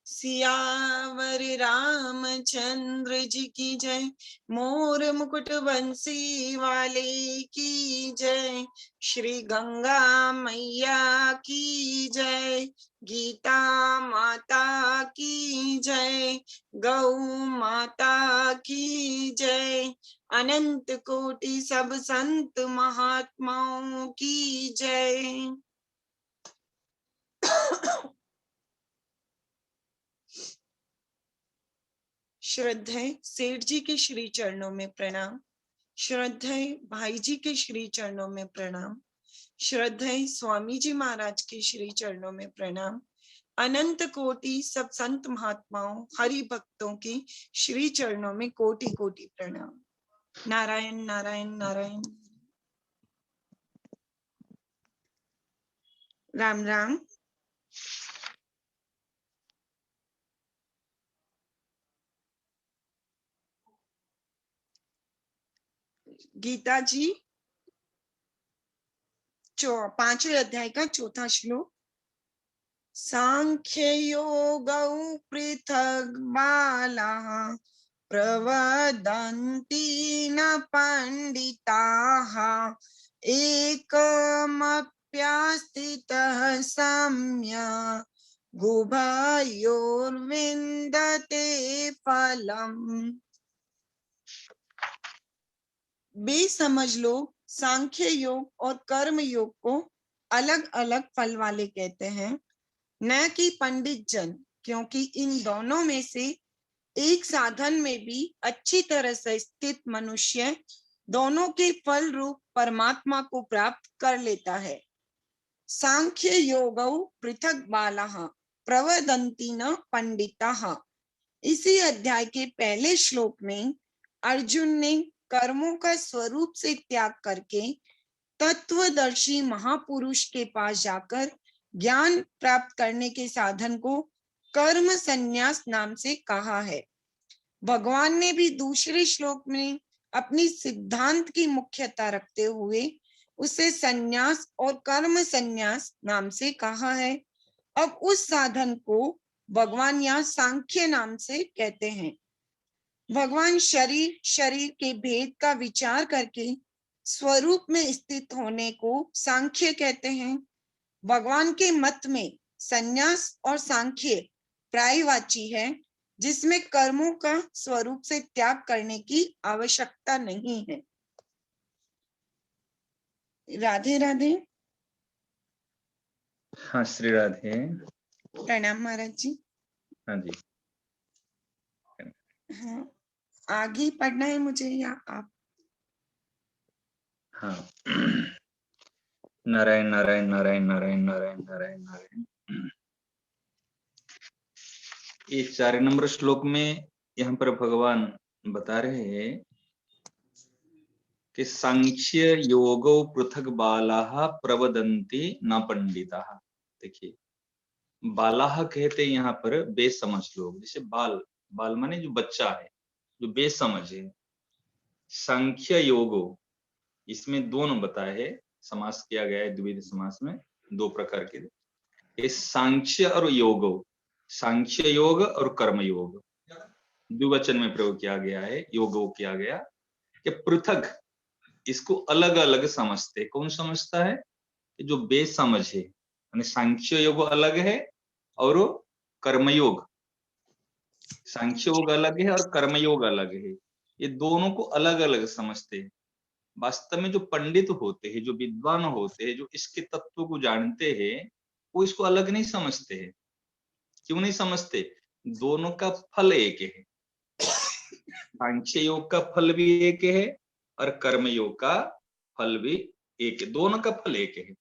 सियावर रामचंद्र जी की जय। मोर मुकुट बंसी वाले की जय। श्री गंगा मैया की जय। गीता माता की जय। गौ माता की जय। अनंत कोटि सब संत महात्माओं की जय। श्रद्धेय सेठ जी के श्री चरणों में प्रणाम। श्रद्धेय भाई जी के श्री चरणों में प्रणाम। श्रद्धेय स्वामी जी महाराज के श्री चरणों में प्रणाम। अनंत कोटि सब संत महात्माओं हरि भक्तों के श्री चरणों में कोटि कोटि प्रणाम। नारायण नारायण नारायण। राम राम। गीता जी 5वें अध्याय का 4था श्लोक। सांख्य योगौ पृथग बालाः प्रवदन्ति न पंडिताः एकमप्यास्थितः सम्यक् गुभयोर्विन्दते फलम्। बेसमझ लोग सांख्य योग और कर्म योग को अलग अलग फल वाले कहते हैं, न कि पंडित जन, क्योंकि इन दोनों में से एक साधन में भी अच्छी तरह से स्थित मनुष्य दोनों के फल रूप परमात्मा को प्राप्त कर लेता है। सांख्य योगौ पृथक बालाः प्रवदन्ति न पंडिताः। इसी अध्याय के पहले श्लोक में अर्जुन ने कर्मों का स्वरूप से त्याग करके तत्वदर्शी महापुरुष के पास जाकर ज्ञान प्राप्त करने के साधन को कर्म संन्यास नाम से कहा है। भगवान ने भी दूसरे श्लोक में अपनी सिद्धांत की मुख्यता रखते हुए उसे संन्यास और कर्म संन्यास नाम से कहा है। अब उस साधन को भगवान यहाँ सांख्य नाम से कहते हैं। भगवान शरीर के भेद का विचार करके स्वरूप में स्थित होने को सांख्य कहते हैं। भगवान के मत में संन्यास और सांख्य प्रायवाची है, जिसमें कर्मों का स्वरूप से त्याग करने की आवश्यकता नहीं है। राधे राधे। हाँ श्री राधे। प्रणाम महाराज जी। हाँ जी। हाँ, आगे पढ़ना है मुझे या आप? हाँ। नारायण नारायण नारायण नारायण नारायण नारायण नारायण। ये 4 नंबर श्लोक में यहाँ पर भगवान बता रहे हैं कि सांख्य योगो पृथक बालाः प्रवदन्ति न पंडिताः। देखिए, बालाः कहते यहाँ पर बेसमझ लोग, जैसे बाल माने जो बच्चा है, जो बेसमझ है। सांख्य योगो, इसमें दोनों बताए है, समास किया गया है द्विविध समास में, 2 प्रकार के। ये सांख्य और योगो, सांख्य योग और कर्म योग द्विवचन में प्रयोग किया गया है, योगो किया गया कि पृथक, इसको अलग अलग समझते। कौन समझता है? जो बेसमझ है, यानी सांख्य योग अलग है और कर्मयोग, सांख्य योग अलग है और कर्मयोग अलग है। ये दोनों को अलग अलग समझते हैं। वास्तव में जो पंडित होते हैं, जो विद्वान होते हैं, जो इसके तत्व को जानते हैं, वो इसको अलग नहीं समझते हैं। क्यों नहीं समझते? दोनों का फल एक है। सांख्य योग का फल भी एक है और कर्म योग का फल भी एक है, दोनों का फल एक है।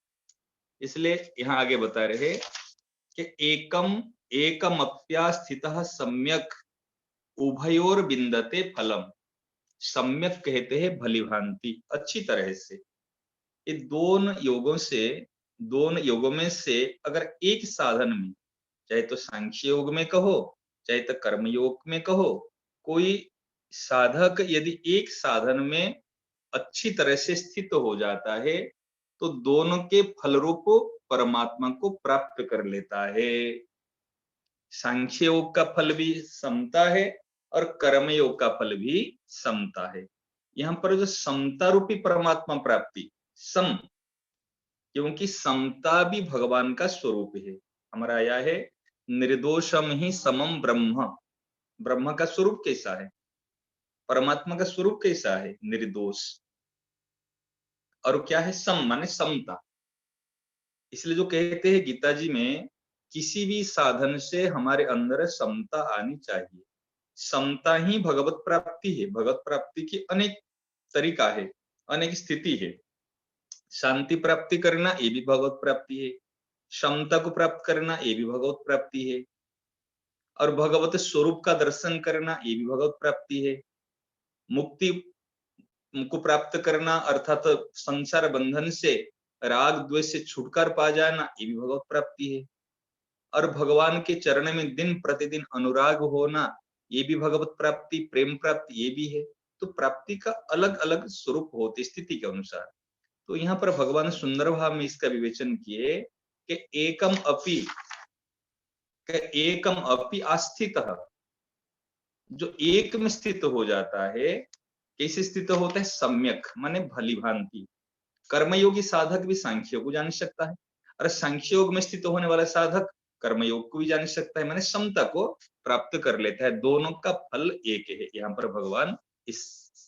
इसलिए यहाँ आगे बता रहे कि एकम अप्यास्थितः सम्यक उभयोर बिंदते फलम। सम्यक कहते हैं भली भांति, अच्छी तरह से। ये दोनों योगों में से अगर एक साधन में, चाहे तो सांख्य योग में कहो चाहे तो कर्म योग में कहो, कोई साधक यदि एक साधन में अच्छी तरह से स्थित हो जाता है तो दोनों के फल रूप परमात्मा को प्राप्त कर लेता है। सांख्य योग का फल भी समता है और कर्म योग का फल भी समता है। यहाँ पर जो समता रूपी परमात्मा प्राप्ति, सम, क्योंकि समता भी भगवान का स्वरूप है। हमारा आया है निर्दोषम ही समम ब्रह्म। ब्रह्म का स्वरूप कैसा है, परमात्मा का स्वरूप कैसा है, निर्दोष। और क्या है, सम माने समता। इसलिए जो कहते हैं गीता जी में, किसी भी साधन से हमारे अंदर समता आनी चाहिए। समता ही भगवत प्राप्ति है। भगवत प्राप्ति की अनेक तरीका है, अनेक स्थिति है। शांति प्राप्ति करना ये भी भगवत प्राप्ति है, क्षमता को प्राप्त करना ये भी भगवत प्राप्ति है, और भगवत स्वरूप का दर्शन करना ये भी भगवत प्राप्ति है। मुक्ति को प्राप्त करना अर्थात संसार बंधन से, राग द्वेष से छुटकार पा जाना ये भी भगवत प्राप्ति है। और भगवान के चरण में दिन प्रतिदिन अनुराग होना ये भी भगवत प्राप्ति, प्रेम प्राप्ति ये भी है। तो प्राप्ति का अलग अलग स्वरूप होते स्थिति के अनुसार। तो यहाँ पर भगवान सुंदर भाव में इसका विवेचन किए कि एकम अपि आस्थितः, जो एक में स्थित हो जाता है, कैसे स्थित होता है, सम्यक माने भली भांति। कर्मयोगी साधक भी सांख्य को जान सकता है, और सांख्य योग में स्थित होने वाला साधक कर्मयोग को भी जान सकता है, माने समता को प्राप्त कर लेता है। दोनों का फल एक है। यहाँ पर भगवान इस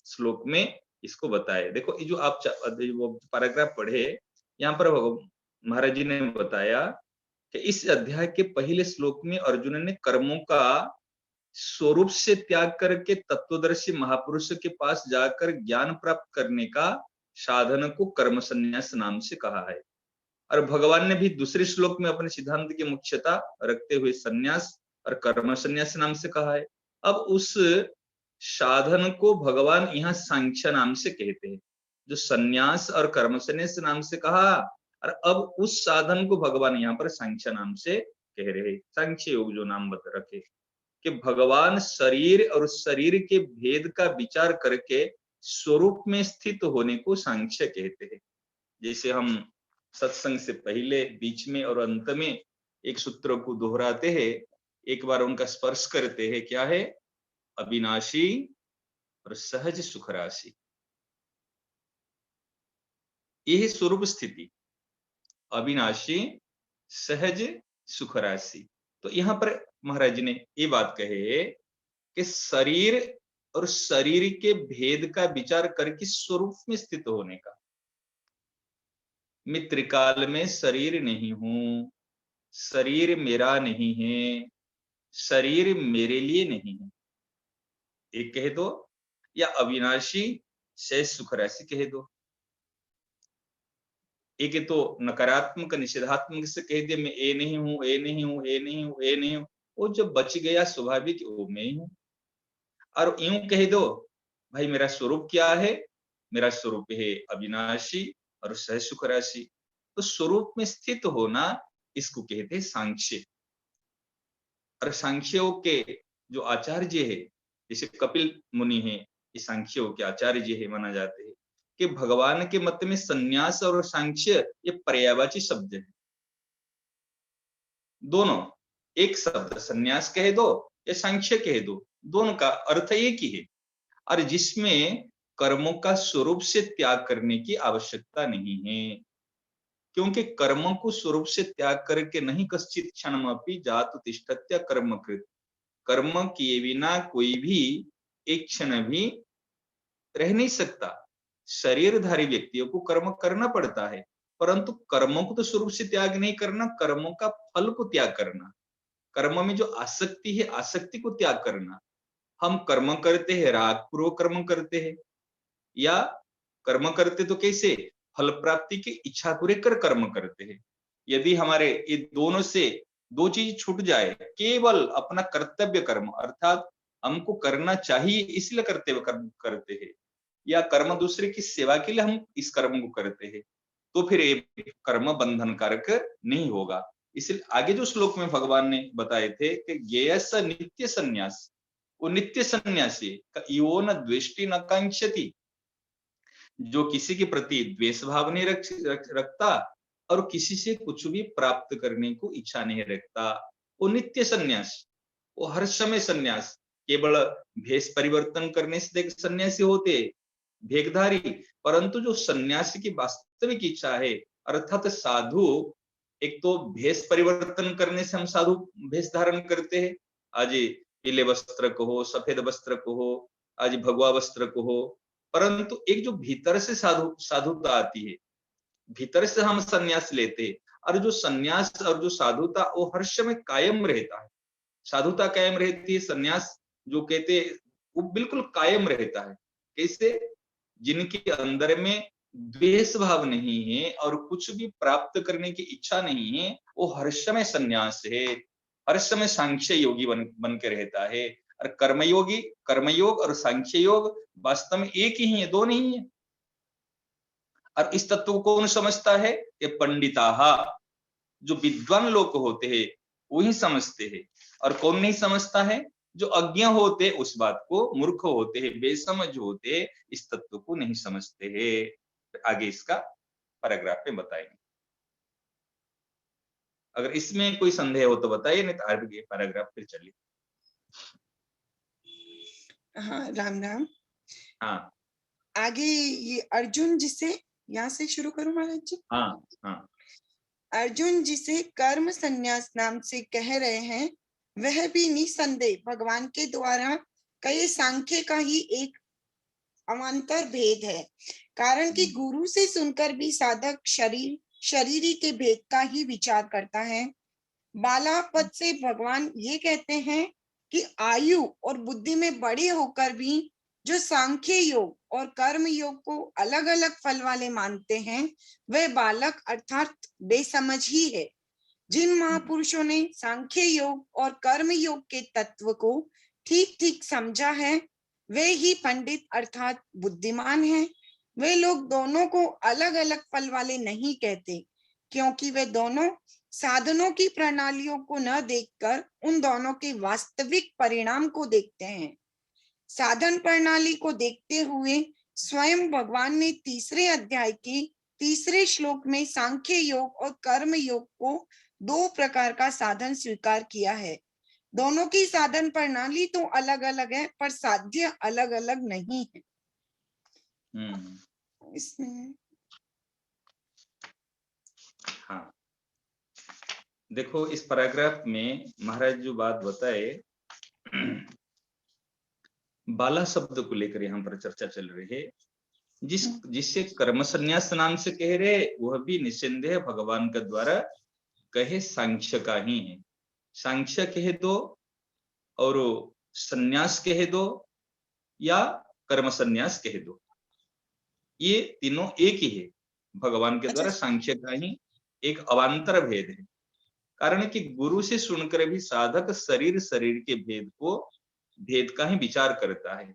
श्लोक में इसको बताए। देखो ये जो आप वो पैराग्राफ पढ़े, यहाँ पर महाराज जी ने बताया कि इस अध्याय के पहले श्लोक में अर्जुन ने कर्मों का स्वरूप से त्याग करके तत्वदर्शी महापुरुष के पास जाकर ज्ञान प्राप्त करने का साधन को कर्म संन्यास नाम से कहा है। और भगवान ने भी दूसरे श्लोक में अपने सिद्धांत की मुख्यता रखते हुए संन्यास और कर्म संन्यास नाम से कहा है। अब उस साधन को भगवान यहाँ सांख्य नाम से कहते हैं, जो संन्यास और कर्म संन्यास नाम से कहा, और अब उस साधन को भगवान यहाँ पर सांख्य नाम से कह रहे। सांख्य योग जो नाम बता रखे कि भगवान शरीर और शरीर के भेद का विचार करके स्वरूप में स्थित होने को सांख्य कहते हैं। जैसे हम सत्संग से पहले, बीच में और अंत में एक सूत्र को दोहराते हैं, एक बार उनका स्पर्श करते हैं, क्या है, अविनाशी और सहज सुख राशि। यह स्वरूप स्थिति, अविनाशी सहज सुख राशि। तो यहाँ पर महाराज जी ने ये बात कहे कि शरीर और शरीर के भेद का विचार करके स्वरूप में स्थित होने का। मैं त्रिकाल में शरीर नहीं हूं, शरीर मेरा नहीं है, शरीर मेरे लिए नहीं है, एक कह दो, या अविनाशी शेष सुख राशि कह दो। एक तो नकारात्मक निषेधात्मक से कह दे, मैं ए नहीं हूं, ए नहीं हूं, ए नहीं हूं, ए नहीं हूं, वो जो बच गया स्वाभाविक वो मैं ही हूं। और यूं कह दो, भाई मेरा स्वरूप क्या है, मेरा स्वरूप है अविनाशी और सह सुख राशि। तो स्वरूप में स्थित होना इसको कहते हैं सांख्य। और सांख्यों के जो आचार्य है, जैसे कपिल मुनि है, ये सांख्यों के आचार्य है माना जाते हैं, कि भगवान के मत में संन्यास और सांख्य ये पर्यायवाची शब्द है। दोनों एक शब्द, संन्यास कह दो या सांख्य कह दो, दोनों का अर्थ एक ही है। और जिसमें कर्मों का स्वरूप से त्याग करने की आवश्यकता नहीं है, क्योंकि कर्मों को स्वरूप से त्याग करके नहीं कश्चित क्षणमपि जातु तिष्ठत्य कर्मकृत। कर्म किए बिना कोई भी एक क्षण भी रह नहीं सकता। शरीरधारी व्यक्तियों को कर्म करना पड़ता है, परंतु कर्मों को तो स्वरूप से त्याग नहीं करना, कर्मों का फल को त्याग करना। कर्म में जो आसक्ति है, आसक्ति को त्याग करना। हम कर्म करते हैं, राग पूर्वक कर्म करते हैं, या कर्म करते तो कैसे, फल प्राप्ति की इच्छा को लेकर कर्म करते हैं। यदि हमारे ये दोनों से दो चीज छूट जाए, केवल अपना कर्तव्य कर्म अर्थात हमको करना चाहिए इसलिए करते हैं, या कर्म दूसरे की सेवा के लिए हम इस कर्म को करते हैं, तो फिर ये कर्म बंधन कारक नहीं होगा। इसलिए आगे जो श्लोक में भगवान ने बताए थे कि ज्ञेयस नित्य संन्यास, वो नित्य सन्यासी यो न द्वेष्टि न कांक्षति, जो किसी के प्रति द्वेष भाव नहीं रखता और किसी से कुछ भी प्राप्त करने को इच्छा नहीं रखता, वो नित्य सन्यास, वो हर समय सन्यास, केवल भेष परिवर्तन करने से एक सन्यासी होते भेषधारी, परंतु जो सन्यासी की वास्तविक इच्छा है अर्थात साधु, एक तो भेष परिवर्तन करने से हम साधु भेष धारण करते हैं, आज पीले वस्त्र को हो, सफेद वस्त्र को हो, आज भगवा वस्त्र को हो, परंतु एक जो भीतर से साधुता आती है, भीतर से हम सन्यास लेते, और जो सन्यास और जो साधुता वो हर समय कायम रहता है, साधुता कायम रहती है, सन्यास जो कहते वो बिल्कुल कायम रहता है। कैसे? जिनके अंदर में द्वेष भाव नहीं है और कुछ भी प्राप्त करने की इच्छा नहीं है, वो हर समय सन्यास है, हर समय सांख्य योगी बन के रहता है। और कर्मयोगी, कर्मयोग और सांख्य योग वास्तव में एक ही है, दो नहीं है। और इस तत्व को कौन समझता है? ये पंडिताहा, जो विद्वान लोग होते हैं वही समझते हैं। और कौन नहीं समझता है? जो अज्ञ होते उस बात को, मूर्ख होते हैं, बेसमझ होते, इस तत्व को नहीं समझते हैं। आगे इसका पैराग्राफ में बताएंगे। अगर इसमें कोई संदेह हो तो बताइए, नहीं तो आगे पैराग्राफ फिर चलिए। हाँ, राम राम। हाँ आगे ये अर्जुन जिसे, यहाँ से शुरू करूं महाराज जी? हाँ हाँ। अर्जुन जिसे कर्म संन्यास नाम से कह रहे हैं, वह भी निसंदेह भगवान के द्वारा कहे सांख्य का ही एक अवान्तर भेद है। कारण कि गुरु से सुनकर भी साधक शरीरी के भेद का ही विचार करता है। बाला पद से भगवान ये कहते हैं कि आयु और बुद्धि में बड़े होकर भी जो सांख्य योग और कर्म योग को अलग अलग फल वाले मानते हैं, वे बालक अर्थात बेसमझ ही है। जिन महापुरुषों ने सांख्य योग और कर्म योग के तत्व को ठीक ठीक समझा है, वे ही पंडित अर्थात बुद्धिमान हैं। वे लोग दोनों को अलग अलग फल वाले नहीं कहते, क्योंकि वे दोनों साधनों की प्रणालियों को न देखकर उन दोनों के वास्तविक परिणाम को देखते हैं। साधन प्रणाली को देखते हुए स्वयं भगवान ने तीसरे अध्याय के तीसरे श्लोक में सांख्य योग और कर्म योग को दो प्रकार का साधन स्वीकार किया है। दोनों की साधन प्रणाली तो अलग अलग है, पर साध्य अलग अलग नहीं है। इसमें हाँ, देखो इस पैराग्राफ में महाराज जो बात बताए, बाला शब्द को लेकर यहाँ पर चर्चा चल रही है। जिससे कर्म संन्यास नाम से कह रहे, वह भी निस्संदेह भगवान के द्वारा कहे सांख्य का ही है। सांख्य कहे दो और संन्यास कहे दो या कर्म संन्यास कहे दो, ये तीनों एक ही है। भगवान के द्वारा सांख्य का ही एक अवान्तर भेद है। कारण कि गुरु से सुनकर भी साधक शरीर के भेद का ही विचार करता है।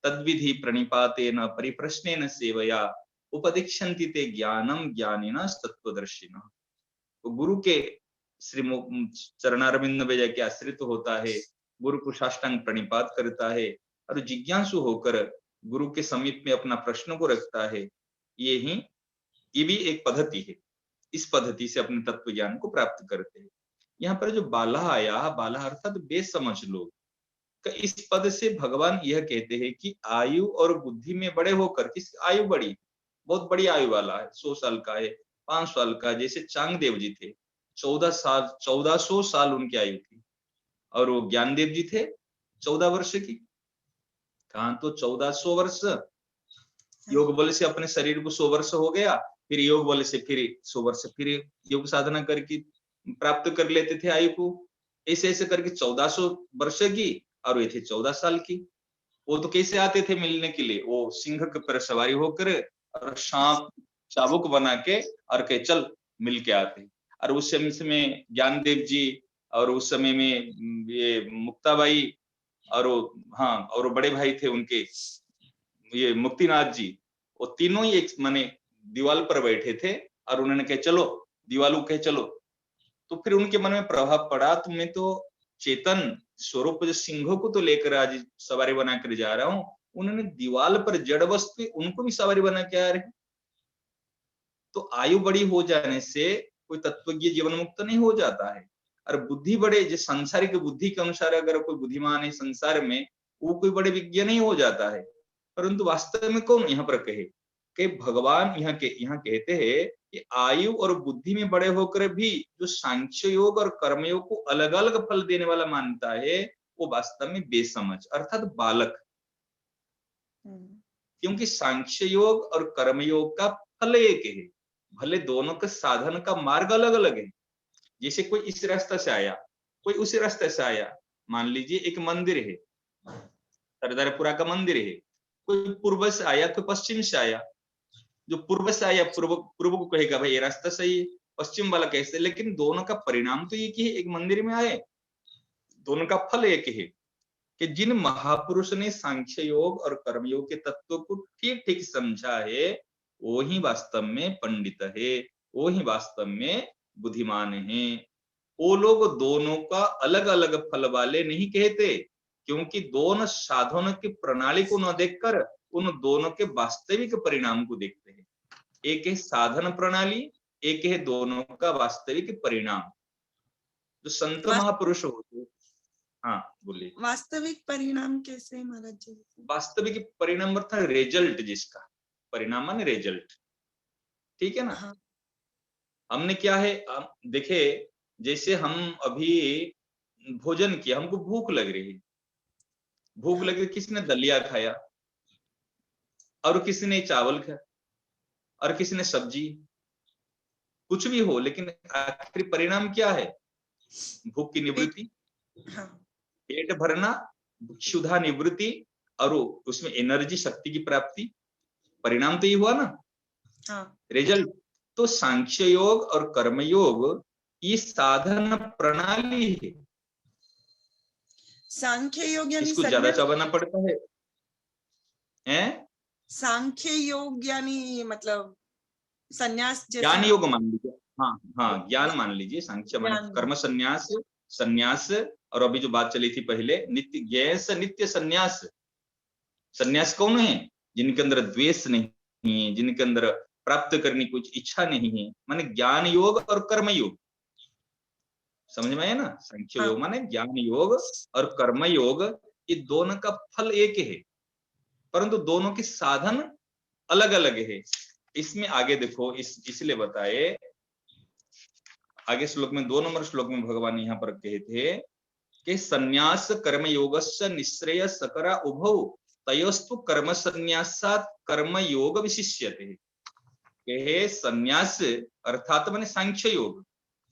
तद्विधि प्रणिपातेन परिप्रश्नेन सेवया उपदिक्षन्ति ते ज्ञानम ज्ञानिनः तत्वदर्शिनः। तो गुरु के श्री चरणारविंद में जाके आश्रित होता है, गुरु को साष्टांग प्रणिपात करता है और जिज्ञासु होकर गुरु के समीप में अपना प्रश्न को रखता है। ये भी एक पद्धति है। इस पद्धति से अपने तत्व ज्ञान को प्राप्त करते हैं। यहाँ पर जो बाला आया, बाला अर्थात बेसमझ लोग, इस पद से भगवान यह कहते हैं कि आयु और बुद्धि में बड़े होकर, किस आयु बड़ी, बहुत बड़ी आयु वाला है, 100 साल का है, 5 साल का, जैसे चांगदेव जी थे 1400 साल उनकी आयु थी, और वो ज्ञानदेव जी थे 14 वर्ष की। कहा तो 1400 वर्ष, योग बल से अपने शरीर को 100 वर्ष हो गया, फिर योग बल से फिर 100 वर्ष फिर योग साधना करके प्राप्त कर लेते थे आयु को। ऐसे ऐसे करके 1400 वर्ष की, और ये थे 14 साल की। वो तो कैसे आते थे मिलने के लिए? वो सिंह के पर सवारी होकर और सांप चाबुक बना के और के चल मिल के आते। और उस समय में ज्ञानदेव जी, और उस समय में ये मुक्ताबाई, और हाँ, और बड़े भाई थे उनके ये मुक्तिनाथ जी, वो तीनों ही एक माने दीवाल पर बैठे थे और उन्होंने कहा चलो, दीवालों कहे चलो। तो फिर उनके मन में प्रभाव पड़ा, तो मैं तो चेतन स्वरूप सिंहों को तो लेकर आज सवारी बना कर जा रहा हूँ, उन्होंने दीवाल पर जड़ वस्तु उनको भी सवारी बना के आ रहे। तो आयु बड़ी हो जाने से कोई तत्वज्ञ जीवन मुक्त नहीं हो जाता है। और बुद्धि बड़े जो सांसारिक बुद्धि के अनुसार अगर कोई बुद्धिमान है संसार में, वो कोई बड़े विज्ञानी ही हो जाता है। परंतु वास्तव में कौन यहाँ पर कहे कि भगवान यहाँ कहते हैं कि आयु और बुद्धि में बड़े होकर भी जो सांख्य योग और कर्मयोग को अलग अलग फल देने वाला मानता है, वो वास्तव में बेसमझ अर्थात बालक। क्योंकि सांख्य योग और कर्मयोग का फल एक है, भले दोनों के साधन का मार्ग अलग अलग है। जैसे कोई इस रास्ते से आया, कोई उसी रास्ते से आया। मान लीजिए एक मंदिर है, सरदारपुरा का मंदिर है, कोई पूर्व से आया, कोई पश्चिम से आया। जो पूर्व से आया पूर्व को कहेगा भाई ये रास्ता सही है, पश्चिम वाला कैसे, लेकिन दोनों का परिणाम तो एक ही है, एक मंदिर में आए, दोनों का फल एक है। कि जिन महापुरुष ने सांख्य योग और कर्मयोग के तत्व को ठीक ठीक समझा है, वो ही वास्तव में पंडित है, वो ही वास्तव में बुद्धिमान है। वो लोग दोनों का अलग अलग फल वाले नहीं कहते, क्योंकि दोनों साधनों की प्रणाली को न देखकर उन दोनों के वास्तविक परिणाम को देखते हैं। एक है साधन प्रणाली, एक है दोनों का वास्तविक परिणाम। जो संत महापुरुष होते, हाँ बोलिए। वास्तविक परिणाम कैसे महाराज जी? वास्तविक परिणाम अर्थात रिजल्ट, जिसका परिणाम माने रिजल्ट, ठीक है ना। हाँ। हमने क्या है, देखे जैसे हम अभी भोजन किया, हमको भूख लग रही है, भूख लग रही, किसने दलिया खाया और किसी ने चावल खाया और किसी ने सब्जी, कुछ भी हो, लेकिन आखिरी परिणाम क्या है? भूख की निवृत्ति, हाँ। पेट भरना, क्षुधा निवृत्ति और उसमें एनर्जी, शक्ति की प्राप्ति। परिणाम तो ये हुआ ना, हाँ। रिजल्ट। तो सांख्य योग और कर्म योग ये साधन प्रणाली है। सांख्य योग यानी इसको ज्यादा चबाना पड़ता है, सांख्य योग यानी मतलब संन्यास जैसे ज्ञान योग मान लीजिए। हाँ हाँ, ज्ञान मान लीजिए। सांख्य मान कर्म संन्यास, संन्यास, और अभी जो बात चली थी पहले, नित्य ज्ञेय नित्य संन्यास। संन्यास कौन है? जिनके अंदर द्वेष नहीं है, जिनके अंदर प्राप्त करने की कुछ इच्छा नहीं है, माने ज्ञान योग और कर्म योग। समझ में आया ना? सांख्य योग माने ज्ञान योग और कर्म योग, ये दोनों का फल एक है, परंतु दोनों के साधन अलग अलग है। इसमें आगे देखो, इसलिए बताए आगे श्लोक में, 2 नंबर श्लोक में भगवान यहाँ पर कहे थे कि संन्यास कर्म योगस्य निश्रेय सकरा उभौ तयोस्तु कर्म संन्यासात् कर्म योग विशिष्यते। कहे संन्यास अर्थात माने सांख्य योग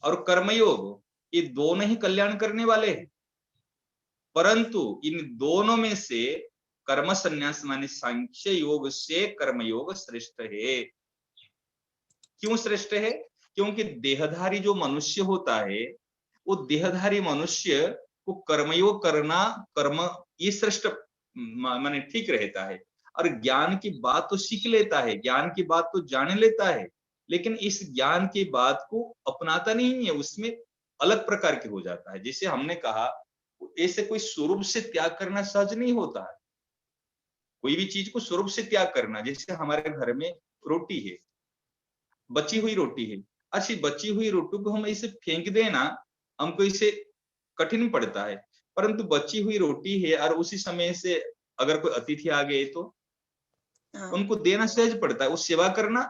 और कर्म योग, ये दोनों ही कल्याण करने वाले हैं, परंतु इन दोनों में से कर्म संन्यास माने सांख्य योग से कर्म योग श्रेष्ठ है। क्यों श्रेष्ठ है? क्योंकि देहधारी जो मनुष्य होता है, वो देहधारी मनुष्य को कर्मयोग करना, कर्म ये श्रेष्ठ माने ठीक रहता है, और ज्ञान की बात तो सीख लेता है, ज्ञान की बात तो जान लेता है, लेकिन इस ज्ञान की बात को अपनाता नहीं है, उसमें अलग प्रकार के हो जाता है। जैसे हमने कहा, ऐसे कोई स्वरूप से त्याग करना सहज नहीं होता है। कोई भी चीज को स्वरूप से त्याग करना, जैसे हमारे घर में रोटी है, बची हुई रोटी है, अच्छी बची हुई रोटी को हम इसे फेंक देना, हमको इसे कठिन पड़ता है, परंतु बची हुई रोटी है और उसी समय से अगर कोई अतिथि आ गए तो उनको देना सहज पड़ता है, वो सेवा करना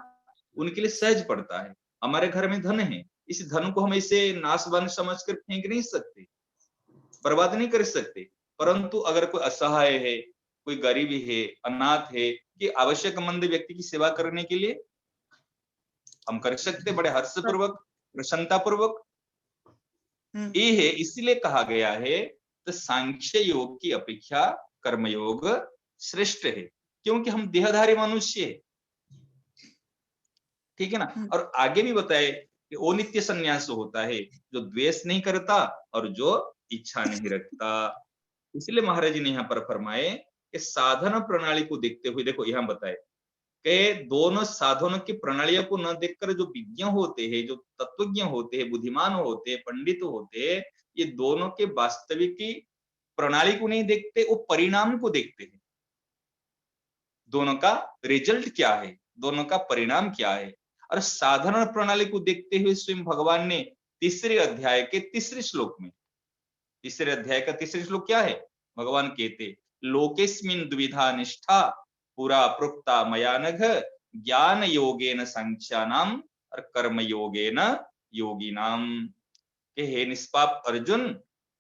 उनके लिए सहज पड़ता है। हमारे घर में धन है, इस धन को हम इसे नाशवान समझकर फेंक नहीं सकते, बर्बाद नहीं कर सकते, परंतु अगर कोई असहाय है, कोई गरीबी है, अनाथ है, कि आवश्यकमंद व्यक्ति की सेवा करने के लिए हम कर सकते, बड़े हर्षपूर्वक, प्रसन्नता पूर्वक। ये है, इसीलिए कहा गया है तो सांख्य योग की अपेक्षा कर्मयोग श्रेष्ठ है, क्योंकि हम देहधारी मनुष्य है, ठीक है ना। और आगे भी बताए कि वो नित्य संन्यास होता है जो द्वेष नहीं करता और जो इच्छा नहीं रखता। इसलिए महाराज जी ने यहाँ पर फरमाए कि साधन प्रणाली को देखते हुए, देखो यहाँ बताए कि दोनों साधनों की प्रणालियों को न देखकर जो विज्ञ होते हैं, जो तत्वज्ञ होते हैं, बुद्धिमान होते हैं, पंडित होते हैं, ये दोनों के वास्तविक की प्रणाली को नहीं देखते, वो परिणाम को देखते हैं। दोनों का रिजल्ट क्या है, दोनों का परिणाम क्या है। और साधारण प्रणाली को देखते हुए स्वयं भगवान ने तीसरे अध्याय के तीसरे श्लोक में। तीसरे अध्याय का तीसरे श्लोक क्या है? भगवान कहते लोकेस्मिन् द्विधा निष्ठा पुरा प्रोक्ता मया नघ ज्ञान योगेन सांख्यानाम और कर्म योगेन योगिनाम। के हे निष्पाप अर्जुन,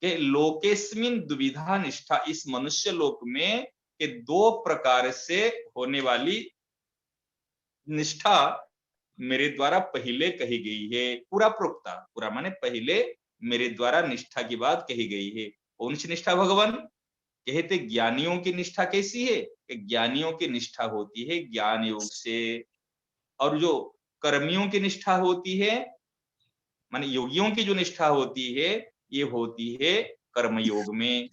के लोकेस्मिन् द्विधा निष्ठा, इस मनुष्य लोक में के दो प्रकार से होने वाली निष्ठा मेरे द्वारा पहले कही गई है। पूरा प्रोक्ता, पूरा माने पहले मेरे द्वारा निष्ठा की बात कही गई है। कौन सी निष्ठा भगवान कहते? ज्ञानियों की निष्ठा कैसी है? कि ज्ञानियों की निष्ठा होती है ज्ञान योग से, और जो कर्मियों की निष्ठा होती है माने योगियों की जो निष्ठा होती है ये होती है कर्म योग में।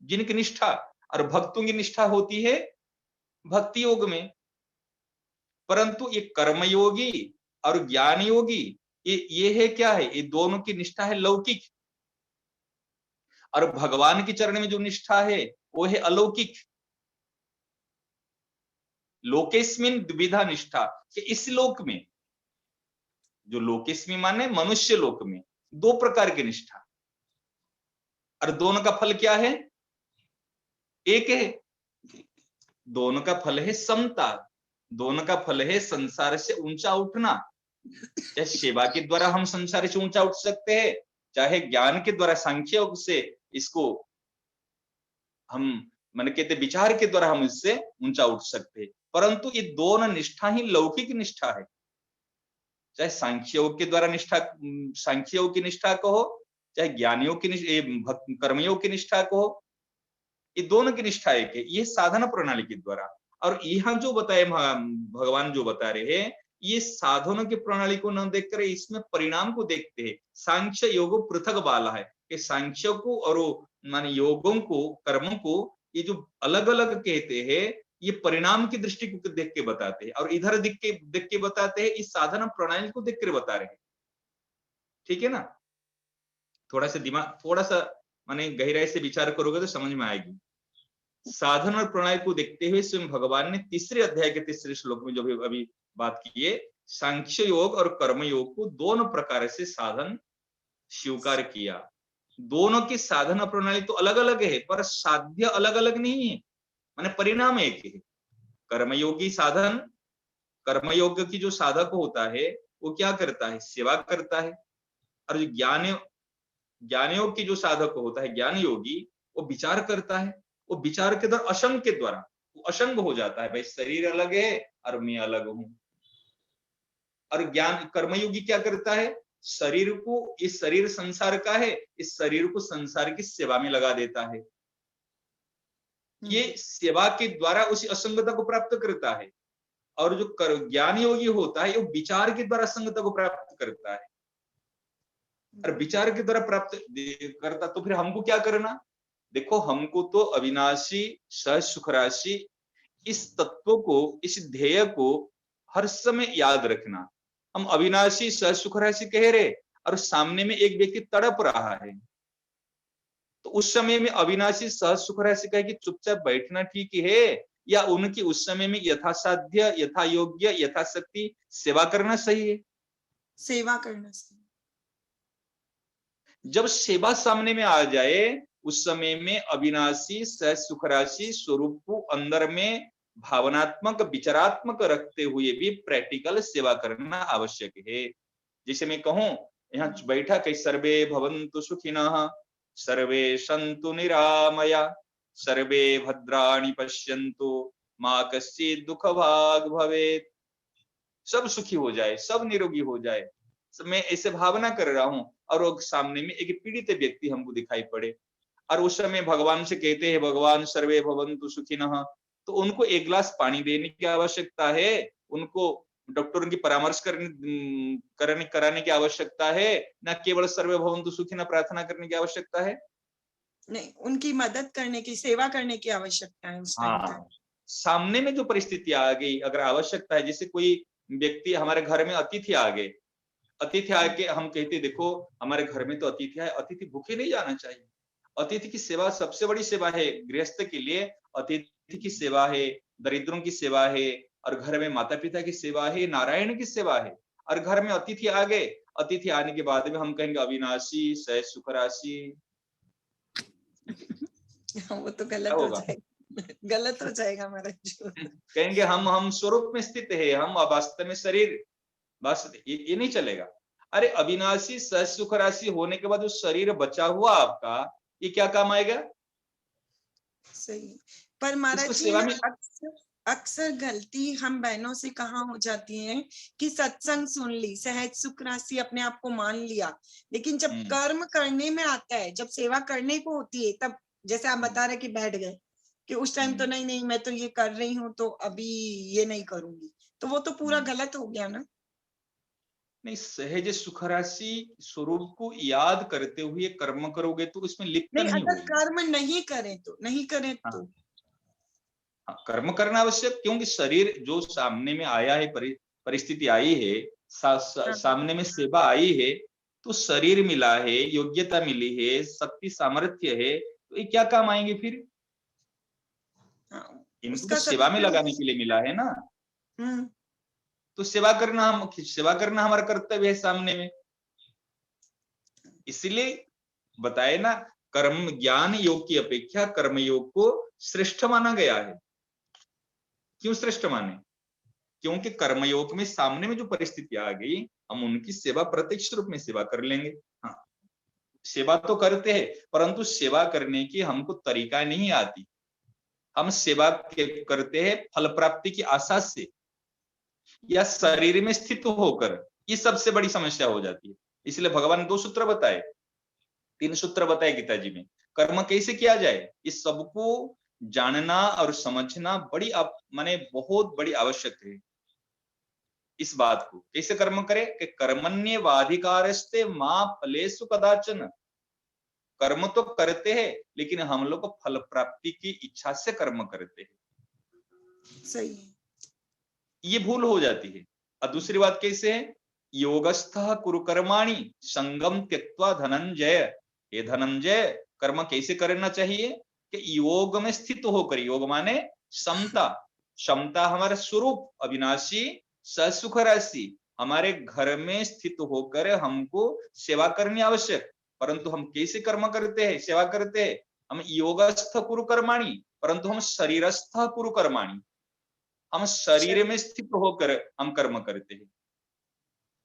जिनकी निष्ठा और भक्तों की निष्ठा होती है भक्ति योग में। परंतु ये कर्मयोगी और ज्ञान योगी ये है क्या है? ये दोनों की निष्ठा है लौकिक, और भगवान के चरण में जो निष्ठा है वो है अलौकिक। लोकेस्मिन द्विधा निष्ठा, कि इस लोक में, जो लोकेस्मी माने मनुष्य लोक में, दो प्रकार की निष्ठा, और दोनों का फल क्या है? एक है, दोनों का फल है समता, दोनों का फल है संसार से ऊंचा उठना। चाहे सेवा के द्वारा हम संसार से ऊंचा उठ सकते हैं, चाहे ज्ञान के द्वारा सांख्य योग से इसको हम मन कहते विचार के द्वारा हम इससे ऊंचा उठ सकते हैं। परंतु ये दोनों निष्ठा ही लौकिक निष्ठा है। चाहे सांख्य योग के द्वारा निष्ठा, सांख्य योग की निष्ठा कहो, चाहे ज्ञानियों की कर्मयोग की निष्ठा कहो, ये दोनों की निष्ठा एक है। ये साधना प्रणाली के द्वारा। और यहाँ जो बताए भगवान जो बता रहे हैं, ये साधनों की प्रणाली को न देखकर इसमें परिणाम को देखते हैं। सांख्य योग पृथक वाला है कि सांख्य को और माने योगों को, कर्मों को ये जो अलग अलग कहते हैं, ये परिणाम की दृष्टि को देख के बताते हैं, और इधर देख के बताते हैं, इस साधना प्रणाली को देख कर बता रहे हैं। ठीक है ना? थोड़ा सा दिमाग, थोड़ा सा माने गहराई से विचार करोगे तो समझ में आएगी। साधन और प्रणाली को देखते हुए स्वयं भगवान ने तीसरे अध्याय के तीसरे श्लोक में जो भी अभी बात की है, सांख्य योग और कर्म योग को दोनों प्रकार से साधन स्वीकार किया। दोनों की साधना प्रणाली तो अलग अलग है, पर साध्य अलग अलग नहीं है, माने परिणाम एक है। कर्मयोगी साधन, कर्मयोग की जो साधक होता है वो क्या करता है? सेवा करता है। और जो ज्ञान योग की जो साधक होता है, ज्ञान योगी, वो विचार करता है। वो विचार के द्वारा असंग के द्वारा वो असंग हो जाता है, भाई शरीर अलग है और मैं अलग हूं। और ज्ञान कर्मयोगी क्या करता है? शरीर को, इस शरीर संसार का है, इस शरीर को संसार की सेवा में लगा देता है। ये सेवा के द्वारा उसी असंगता को प्राप्त करता है। और जो ज्ञान योगी होता है वो विचार के द्वारा असंगता को प्राप्त करता है। और विचार के द्वारा प्राप्त करता, तो फिर हमको क्या करना? देखो, हमको तो अविनाशी सह सुख राशि, इस तत्व को, इस ध्येय को हर समय याद रखना। हम अविनाशी सह सुख राशि कह रहे और सामने में एक व्यक्ति तड़प रहा है, तो उस समय में अविनाशी सह सुख राशि कहे कि चुपचाप बैठना ठीक है, या उनकी उस समय में यथासाध्य, यथा योग्य, यथाशक्ति सेवा करना सही है? सेवा करना सही। जब सेवा सामने में आ जाए, उस समय में अविनाशी सह सुख राशि स्वरूप को अंदर में भावनात्मक, विचारात्मक रखते हुए भी प्रैक्टिकल सेवा करना आवश्यक है। जैसे मैं कहूं, यहाँ बैठा कहीं सर्वे भवन्तु सुखिनः, सर्वे सन्तु निरामया, सर्वे भद्राणि पश्यन्तु, मा कश्चित् दुःख भाग् भवेत्। सब सुखी हो जाए, सब निरोगी हो जाए, मैं ऐसे भावना कर रहा हूं। और सामने में एक पीड़ित व्यक्ति हमको दिखाई पड़े, और उस समय भगवान से कहते हैं भगवान सर्वे भवन्तु सुखिनः, तो उनको एक गिलास पानी देने की आवश्यकता है, उनको डॉक्टर की परामर्श कराने की आवश्यकता है, ना केवल सर्वे भवन्तु सुखिनः प्रार्थना करने की आवश्यकता है। नहीं, उनकी मदद करने की, सेवा करने की आवश्यकता है उस टाइम पर। हाँ, सामने में जो परिस्थिति आ गई, अगर आवश्यकता है, जैसे कोई व्यक्ति हमारे घर में अतिथि आ गए, अतिथि आके हम कहते देखो हमारे घर में तो अतिथि है, अतिथि भूखे नहीं जाना चाहिए। अतिथि की सेवा सबसे बड़ी सेवा है गृहस्थ के लिए। अतिथि की सेवा है, दरिद्रों की सेवा है, और घर में माता पिता की सेवा है, नारायण की सेवा है। और घर में अतिथि आ गए अतिथि आने के बाद में हम कहेंगे अविनाशी सहज सुख राशि, वो तो क्या गलत हो होगा? जाएगा, गलत हो जाएगा महाराज। कहेंगे हम स्वरूप में स्थित है, हम वास्तव में शरीर, बस ये नहीं चलेगा। अरे अविनाशी सहज सुख राशि होने के बाद जो शरीर बचा हुआ आपका, ये क्या काम आएगा? सही। पर इसको महाराज जी सेवा ना, में अक्सर अक्सर गलती हम बहनों से कहाँ हो जाती है कि सत्संग सुन ली, सहज सुख राशि अपने आप को मान लिया, लेकिन जब कर्म करने में आता है, जब सेवा करने को होती है, तब जैसे आप बता रहे कि बैठ गए कि उस टाइम तो नहीं नहीं मैं तो ये कर रही हूँ तो अभी ये नहीं करूंगी, तो वो तो पूरा गलत हो गया ना। नहीं, सहज सुख राशि स्वरूप को याद करते हुए कर्म करोगे तो इसमें लिप्त नहीं, नहीं अगर होगी। कर्म नहीं करें तो, नहीं करें हाँ, तो हाँ, कर्म करना आवश्यक, क्योंकि शरीर जो सामने में आया है, परिस्थिति आई है, हाँ सामने में सेवा आई है, तो शरीर मिला है, योग्यता मिली है, शक्ति सामर्थ्य है, तो ये क्या काम आएंगे फिर? हाँ, इनको तो उसका सेवा में लगाने सदुपयोग। के लिए मिला है ना। हम्म। तो सेवा करना हमारा कर्तव्य है सामने में। इसीलिए बताए ना, कर्म ज्ञान योग की अपेक्षा कर्म योग को श्रेष्ठ माना गया है। क्यों श्रेष्ठ माने? क्योंकि कर्मयोग में सामने में जो परिस्थिति आ गई, हम उनकी सेवा प्रत्यक्ष रूप में सेवा कर लेंगे। हाँ, सेवा तो करते हैं, परंतु सेवा करने की हमको तरीका नहीं आती। हम सेवा करते हैं फल प्राप्ति की आशा से या शरीर में स्थित होकर, ये सबसे बड़ी समस्या हो जाती है। इसलिए भगवान 2 सूत्र बताए, 3 सूत्र बताए गीता जी में, कर्म कैसे किया जाए, इस सबको जानना और समझना माने बहुत बड़ी आवश्यक है। इस बात को कैसे कर्म करे कि कर्मण्येवाधिकारस्ते मां फलेषु कदाचन। कर्म तो करते हैं, लेकिन हम लोग फल प्राप्ति की इच्छा से कर्म करते हैं, सही। ये भूल हो जाती है। और दूसरी बात कैसे है, योगस्थः कुरु कर्माणि संगम त्यक्त्वा धनंजय। ये धनंजय, कर्म कैसे करना चाहिए कि योग में स्थित होकर, योग माने समता, क्षमता हमारा स्वरूप अविनाशी ससुख राशि, हमारे घर में स्थित होकर हमको सेवा करनी आवश्यक। परंतु हम कैसे कर्म करते हैं, सेवा करते हैं, हम योगस्थ कुरु कर्माणि, परंतु हम शरीरस्थ कुरु कर्माणि, हम शरीर में स्थित होकर हम कर्म करते हैं।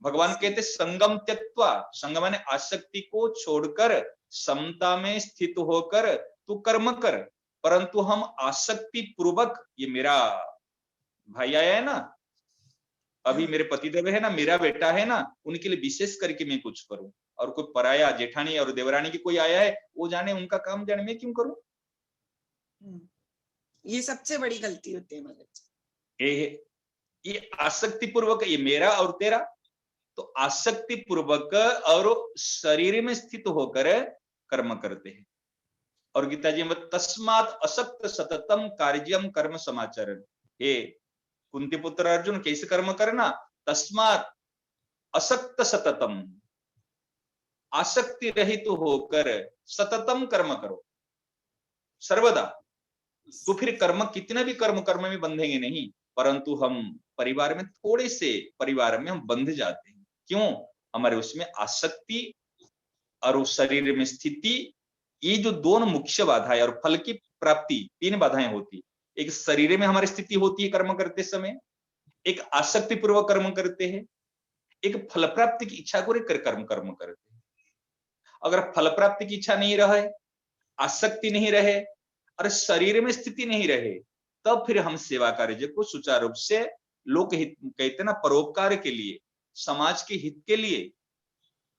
भगवान कहते संगम त्यक्त्वा, संगम माने आसक्ति को छोड़कर समता में स्थित होकर तू कर्म कर। परंतु हम आसक्ति पूर्वक, ये मेरा भाई आया है ना, अभी मेरे पतिदेव है ना, मेरा बेटा है ना, उनके लिए विशेष करके मैं कुछ करूं, और कोई पराया जेठानी और देवरानी की कोई आया है, वो जाने उनका काम जाने, मैं क्यों करूं? ये सबसे बड़ी गलती होती है महाराज। ये आसक्ति पूर्वक, ये मेरा और तेरा, तो आसक्ति पूर्वक और शरीर में स्थित होकर कर्म करते हैं। और गीता जी में तस्मात् असक्त सततम कार्यम कर्म समाचरण, हे कुंती पुत्र अर्जुन कैसे कर्म करना, तस्मात् असक्त सततम, आसक्ति रहित होकर सततम कर्म करो सर्वदा। तो फिर कर्म कितने भी कर्म में बंधेंगे नहीं, परंतु हम परिवार में थोड़े से परिवार में हम बंध जाते हैं। क्यों? हमारे उसमें आसक्ति और उस शरीर में स्थिति, ये जो दोनों मुख्य बाधाएं, और फल की प्राप्ति 3 बाधाएं होती। एक शरीर में हमारी स्थिति होती है कर्म करते समय, एक आसक्ति पूर्वक कर्म करते हैं, एक फल प्राप्ति की इच्छा को लेकर कर्म करते हैं। अगर फल प्राप्ति की इच्छा नहीं रहे, आसक्ति नहीं रहे और शरीर में स्थिति नहीं रहे, तब फिर हम सेवा कार्य को सुचारू रूप से, लोक हित कहते ना, परोपकार के लिए, समाज के हित के लिए,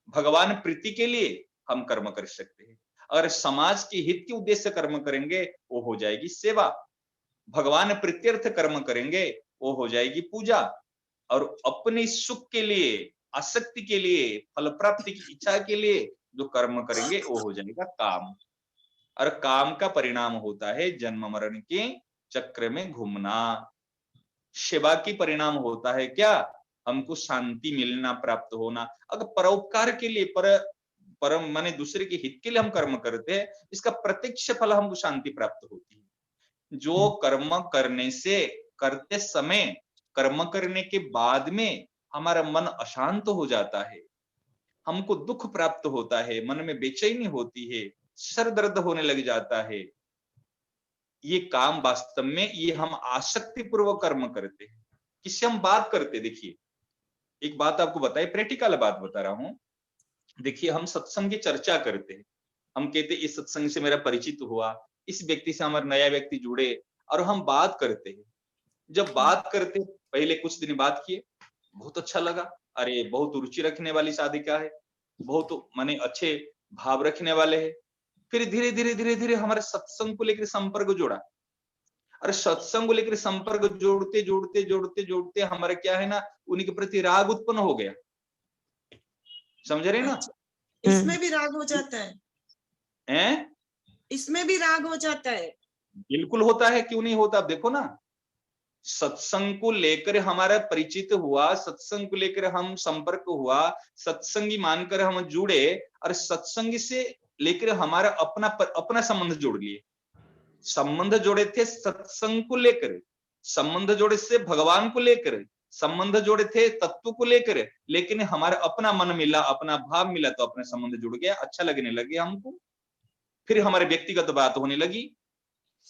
भगवान प्रीति के लिए हम कर्म कर सकते हैं। अगर समाज के हित के उद्देश्य से कर्म करेंगे, वो हो जाएगी सेवा। भगवान प्रीत्यर्थ कर्म करेंगे, वो हो जाएगी पूजा। और अपने सुख के लिए, आसक्ति के लिए, फल प्राप्ति की इच्छा के लिए जो कर्म करेंगे, वो हो जाएगा काम। और काम का परिणाम होता है जन्म मरण के चक्र में घूमना। सेवा की परिणाम होता है क्या? हमको शांति मिलना, प्राप्त होना। अगर परोपकार के लिए, परम माने दूसरे के हित के लिए हम कर्म करते हैं, इसका प्रत्यक्ष फल हमको शांति प्राप्त होती है। जो कर्म करने से, करते समय, कर्म करने के बाद में हमारा मन अशांत हो जाता है, हमको दुख प्राप्त होता है, मन में बेचैनी होती है, सर दर्द होने लग जाता है, ये काम वास्तव में ये हम आसक्ति पूर्वक कर्म करते हैं। किससे हम बात करते, देखिए एक बात आपको बताए, प्रैक्टिकल बात बता रहा हूं। देखिए हम सत्संग की चर्चा करते हैं, हम कहते हैं इस सत्संग से मेरा परिचित हुआ, इस व्यक्ति से हमारा नया व्यक्ति जुड़े, और हम बात करते हैं। जब बात करते पहले कुछ दिन बात किए, बहुत अच्छा लगा, अरे बहुत रुचि रखने वाली साधिका है, बहुत माने अच्छे भाव रखने वाले हैं। फिर धीरे धीरे धीरे धीरे हमारे सत्संग को लेकर संपर्क जोड़ा, और सत्संग को लेकर संपर्क जोड़ते जोड़ते जोड़ते जोड़ते हमारा क्या है ना, उनके प्रति राग उत्पन्न हो गया। समझ रहे ना? अच्छा, इसमें भी राग हो जाता है? हैं? इसमें भी राग हो जाता है? बिल्कुल होता है, क्यों नहीं होता? आप देखो ना, सत्संग को लेकर हमारा परिचित हुआ, सत्संग को लेकर हम संपर्क हुआ, सत्संगी मानकर हम जुड़े, और सत्संग से लेकर हमारा अपना संबंध जोड़ लिए। संबंध जोड़े थे सत्संग को लेकर, संबंध जोड़े से भगवान को लेकर, संबंध जोड़े थे तत्व को लेकर, लेकिन हमारा अपना मन मिला, अपना भाव मिला, तो अपना संबंध जुड़ गया, अच्छा लगने लगे हमको। फिर हमारे व्यक्तिगत बात होने लगी।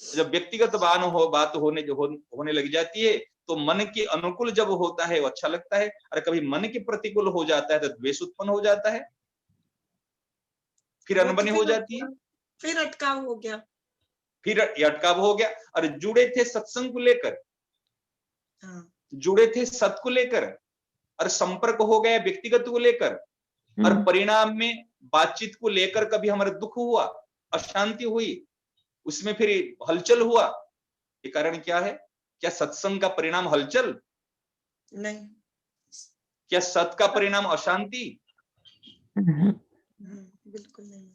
जब व्यक्तिगत बात होने लग जाती है, तो मन के अनुकूल जब होता है वो अच्छा लगता है, और कभी मन के प्रतिकूल हो जाता है तो द्वेष उत्पन्न हो जाता है, फिर वो तो अनबनी हो जाती है, फिर अटकाव हो गया, फिर अटकाव हो गया। और जुड़े थे सत्संग को लेकर, हाँ, जुड़े थे सत को लेकर, और संपर्क हो गया व्यक्तिगत को लेकर, और परिणाम में बातचीत को लेकर कभी हमारा दुख हुआ, अशांति हुई, उसमें फिर हलचल हुआ। ये कारण क्या है? क्या सत्संग का परिणाम हलचल? नहीं। क्या सत का परिणाम अशांति? बिल्कुल नहीं।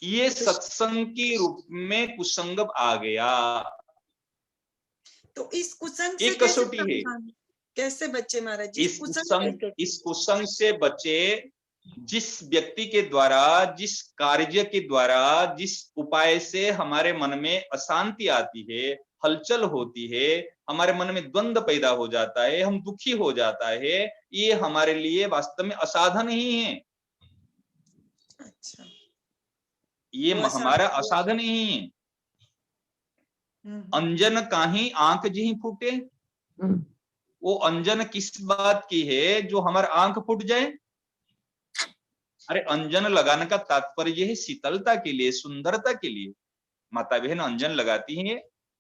ये सत्संग की रूप में कुसंग आ गया, तो इस कुसंग से एक कसौटी है। कैसे बचे महाराज जी? इस कुसंग से बचे, जिस व्यक्ति के द्वारा, जिस कार्य के द्वारा, जिस उपाय से हमारे मन में अशांति आती है, हलचल होती है, हमारे मन में द्वंद्व पैदा हो जाता है, हम दुखी हो जाता है, ये हमारे लिए वास्तव में असाधन ही है। अच्छा, ये हमारा असाधन ही है। अंजन काहीं आंख जिही फूटे, वो अंजन किस बात की है? जो हमारा आंख फूट जाए। अरे अंजन लगाने का तात्पर्य है शीतलता के लिए, सुंदरता के लिए। माता बहन अंजन लगाती है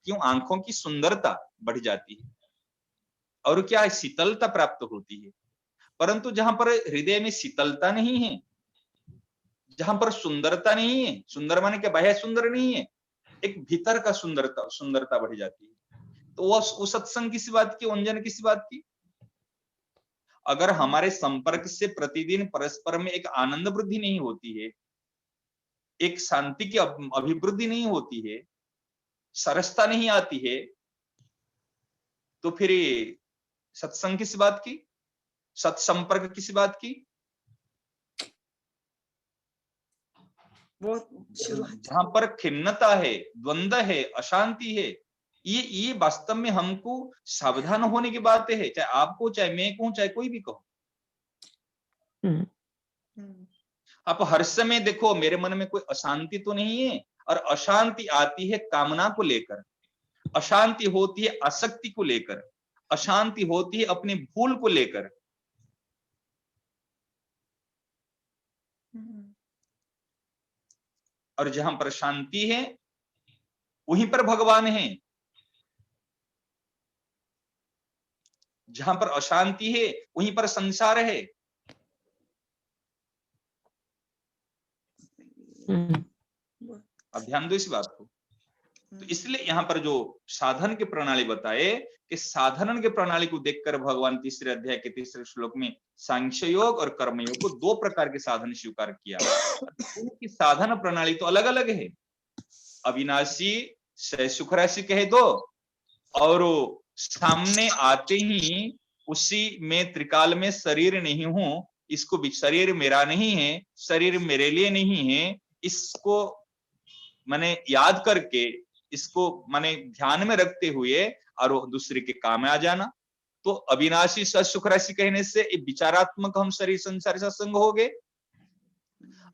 क्यों? आंखों की सुंदरता बढ़ जाती है, और क्या है, शीतलता प्राप्त होती है। परंतु जहां पर हृदय में शीतलता नहीं है, जहां पर सुंदरता नहीं है, सुंदर माने क्या, बाह्य सुंदर नहीं है, एक भीतर का सुंदरता बढ़ जाती है। तो वो सत्संग किसी बात की, अंजन किसी बात की? अगर हमारे संपर्क से प्रतिदिन परस्पर में एक आनंद वृद्धि नहीं होती है, एक शांति की अभिवृद्धि नहीं होती है, सरसता नहीं आती है, तो फिर सत्संग किस बात की, सत्संपर्क किस बात की? वो जहां पर खिन्नता है, द्वंद्व है, अशांति है, ये वास्तव में हमको सावधान होने की बात है, चाहे आपको, चाहे मैं कहूं, चाहे कोई भी कहो। आप हर समय देखो मेरे मन में कोई अशांति तो नहीं है, और अशांति आती है कामना को लेकर, अशांति होती है आसक्ति को लेकर, अशांति होती है अपनी भूल को लेकर। और जहां पर शांति है वहीं पर भगवान है, जहां पर अशांति है वहीं पर संसार है। अब ध्यान दो इस बात को। तो इसलिए यहाँ पर जो साधन की प्रणाली बताए, कि साधन के प्रणाली को देखकर भगवान तीसरे अध्याय के तीसरे श्लोक में सांख्य योग और कर्मयोग को दो प्रकार के साधन स्वीकार किया। उनकी साधन प्रणाली तो अलग अलग है, अविनाशी सुख राशि कहे दो, और सामने आते ही उसी में त्रिकाल में शरीर नहीं हूं, इसको भी शरीर मेरा नहीं है, शरीर मेरे लिए नहीं है, इसको मैंने याद करके, इसको माने ध्यान में रखते हुए और दूसरे के काम में आ जाना। तो अविनाशी सुख राशि कहने से विचारात्मक हम शरीर संसार से संग हो गए,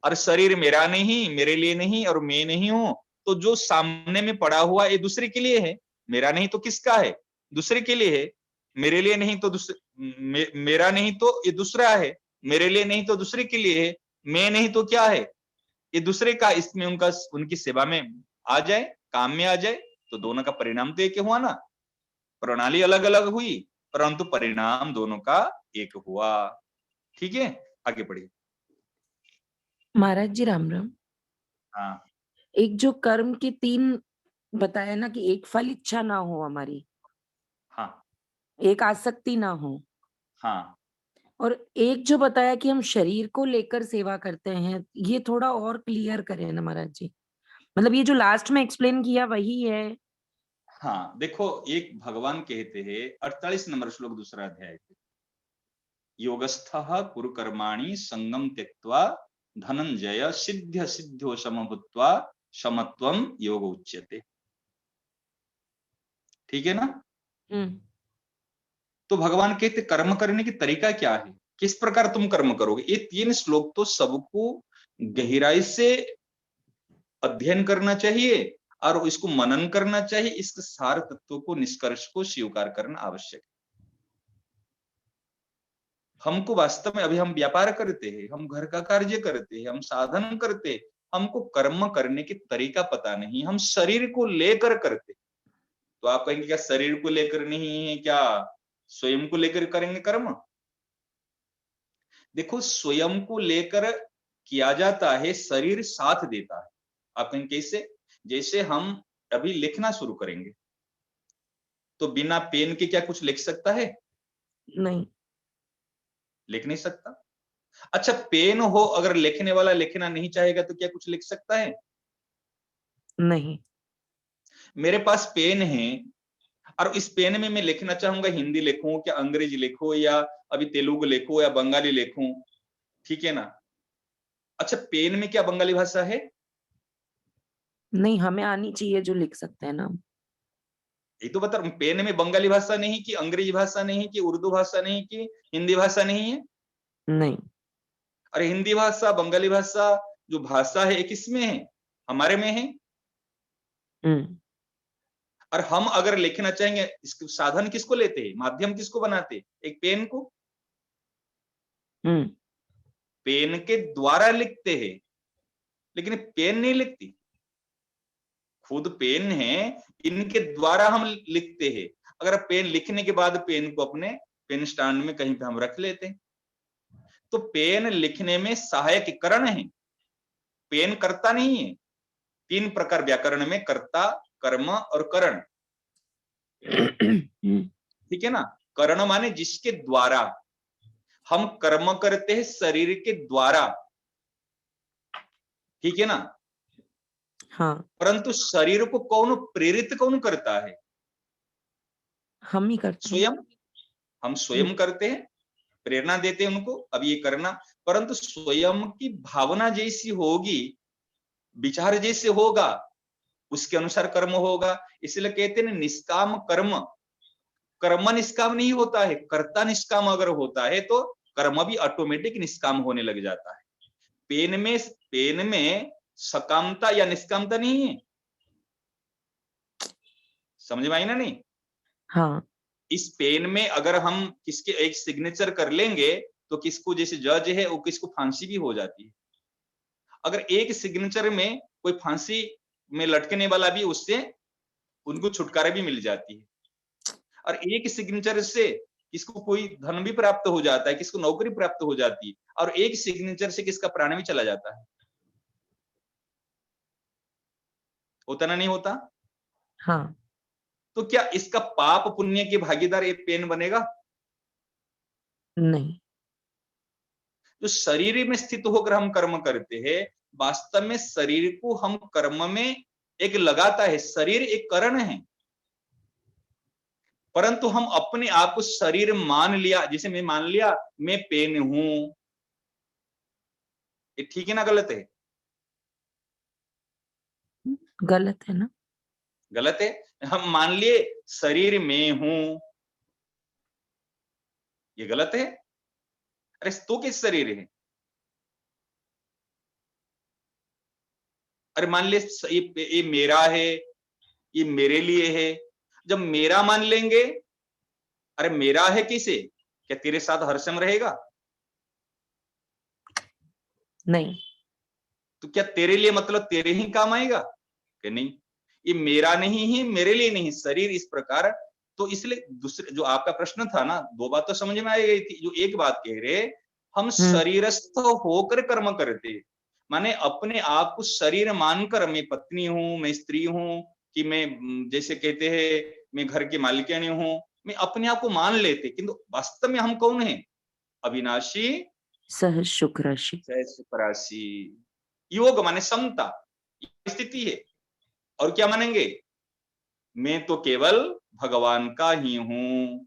और शरीर मेरा नहीं, मेरे लिए नहीं और मैं नहीं हूं, तो जो सामने में पड़ा हुआ ये दूसरे के लिए है। मेरा नहीं तो किसका है? दूसरे के लिए है। मेरे लिए नहीं तो मेरा नहीं तो ये दूसरा है। मेरे लिए नहीं तो दूसरे के लिए है। मैं नहीं तो क्या है? ये दूसरे का। इसमें उनका उनकी सेवा में आ जाए, काम में आ जाए, तो दोनों का परिणाम तो एक हुआ ना। प्रणाली अलग अलग हुई परंतु परिणाम दोनों का एक हुआ। ठीक है, आगे बढ़िए। महाराज जी राम राम। हाँ एक जो कर्म के 3 बताया ना कि एक फल इच्छा ना हो हमारी, हाँ एक आसक्ति ना हो, हाँ। और एक जो बताया कि हम शरीर को लेकर सेवा करते हैं, ये थोड़ा और क्लियर करें ना महाराज जी। मतलब ये जो लास्ट में एक्सप्लेन किया वही है? हाँ देखो, एक भगवान कहते हैं 48 नंबर श्लोक दूसरा अध्याय, योगस्थः कुरु कर्माणि संगम त्यक्त्वा धनंजय सिद्ध सिद्धो समभूत्वा समत्वम योग उच्यते। ठीक है ना? तो भगवान कहते कर्म करने की तरीका क्या है, किस प्रकार तुम कर्म करोगे। ये 3 श्लोक तो सबको गहराई से अध्ययन करना चाहिए और इसको मनन करना चाहिए। इस सार तत्वों को, निष्कर्ष को स्वीकार करना आवश्यक है। हमको वास्तव में, अभी हम व्यापार करते हैं, हम घर का कार्य करते हैं, हम साधन करते हैं, हमको कर्म करने की तरीका पता नहीं, हम शरीर को लेकर करते। तो आप कहेंगे क्या शरीर को लेकर नहीं है क्या, स्वयं को लेकर करेंगे कर्म? देखो, स्वयं को लेकर किया जाता है, शरीर साथ देता है। आप कहेंगे कैसे? जैसे हम अभी लिखना शुरू करेंगे तो बिना पेन के क्या कुछ लिख सकता है? नहीं। लिख नहीं सकता। अच्छा, पेन हो, अगर लिखने वाला लिखना नहीं चाहेगा तो क्या कुछ लिख सकता है? नहीं। मेरे पास पेन है और इस पेन में मैं लिखना चाहूंगा, हिंदी लिखूं क्या अंग्रेजी लिखूं या अभी तेलुगु लिखूं या बंगाली लिखूं, ठीक है ना? अच्छा, पेन में क्या बंगाली भाषा है? नहीं, हमें आनी चाहिए जो लिख सकते हैं ना। ये तो बता, पेन में बंगाली भाषा नहीं कि अंग्रेजी भाषा नहीं कि उर्दू भाषा नहीं कि हिंदी भाषा नहीं है? नहीं। अरे हिंदी भाषा, बंगाली भाषा जो भाषा है किसमें है? हमारे में है। और हम अगर लिखना चाहेंगे, इसके साधन किसको लेते हैं, माध्यम किसको बनाते? एक पेन को। पेन के द्वारा लिखते हैं, लेकिन पेन नहीं लिखती, खुद पेन है, इनके द्वारा हम लिखते हैं। अगर पेन लिखने के बाद पेन को अपने पेन स्टैंड में कहीं पे हम रख लेते हैं, तो पेन लिखने में सहायक करण है, पेन करता नहीं है। 3 प्रकार व्याकरण में, कर्ता, कर्म और करण। ठीक है ना? करण माने जिसके द्वारा हम कर्म करते हैं, शरीर के द्वारा। ठीक है ना? हाँ। परंतु शरीर को कौन प्रेरित कौन करता है? हम ही करते हैं। स्वयं। हम स्वयं करते हैं, प्रेरणा देते हैं उनको अब ये करना। परंतु स्वयं की भावना जैसी होगी, विचार जैसे होगा, उसके अनुसार कर्म होगा। इसलिए कहते हैं निष्काम कर्म, कर्म निष्काम नहीं होता है, कर्ता निष्काम अगर होता है तो कर्म भी ऑटोमेटिक निष्काम होने लग जाता है। पेन में सकामता या निष्कामता नहीं है। समझ में आई ना? नहीं। हाँ। इस पेन में अगर हम किसके एक सिग्नेचर कर लेंगे तो किसको, जैसे जज है वो, किसको फांसी भी हो जाती है। अगर एक सिग्नेचर में कोई फांसी में लटकने वाला भी, उससे उनको छुटकारा भी मिल जाती है। और एक सिग्नेचर से किसको कोई धन भी प्राप्त हो जाता है, किसको नौकरी प्राप्त हो जाती है, और एक सिग्नेचर से किसका प्राण भी चला जाता है। होता ना? नहीं होता? हाँ। तो क्या इसका पाप पुण्य की भागीदार एक पेन बनेगा? नहीं। जो शरीर में स्थित होकर हम कर्म करते हैं, वास्तव में शरीर को हम कर्म में एक लगाता है, शरीर एक करण है। परंतु हम अपने आप को शरीर मान लिया, जैसे मैं मान लिया मैं पेन हूं, ये ठीक है ना गलत है? गलत है ना? गलत है। हम मान लिए शरीर में हूं, ये गलत है। अरे तो किस शरीर है? अरे मान ले ये मेरा है, ये मेरे लिए है। जब मेरा मान लेंगे, अरे मेरा है किसे, क्या तेरे साथ हर समय रहेगा? नहीं। तो क्या तेरे लिए मतलब तेरे ही काम आएगा? कि नहीं, ये मेरा नहीं है, मेरे लिए नहीं, शरीर इस प्रकार। तो इसलिए दूसरे जो आपका प्रश्न था ना, दो बात तो समझ में आ गई थी। जो एक बात कह रहे, हम शरीरस्थ होकर कर्म करते, माने अपने आप को शरीर मानकर, मैं पत्नी हूं, मैं स्त्री हूं, कि मैं जैसे कहते हैं मैं घर की मालिकानी हूं, मैं अपने आप को मान लेते, किंतु वास्तव में हम कौन है? अविनाशी सहज सुख राशि। सहज सुख राशि। योग माने समता, स्थिति है। और क्या मानेंगे? मैं तो केवल भगवान का ही हूं।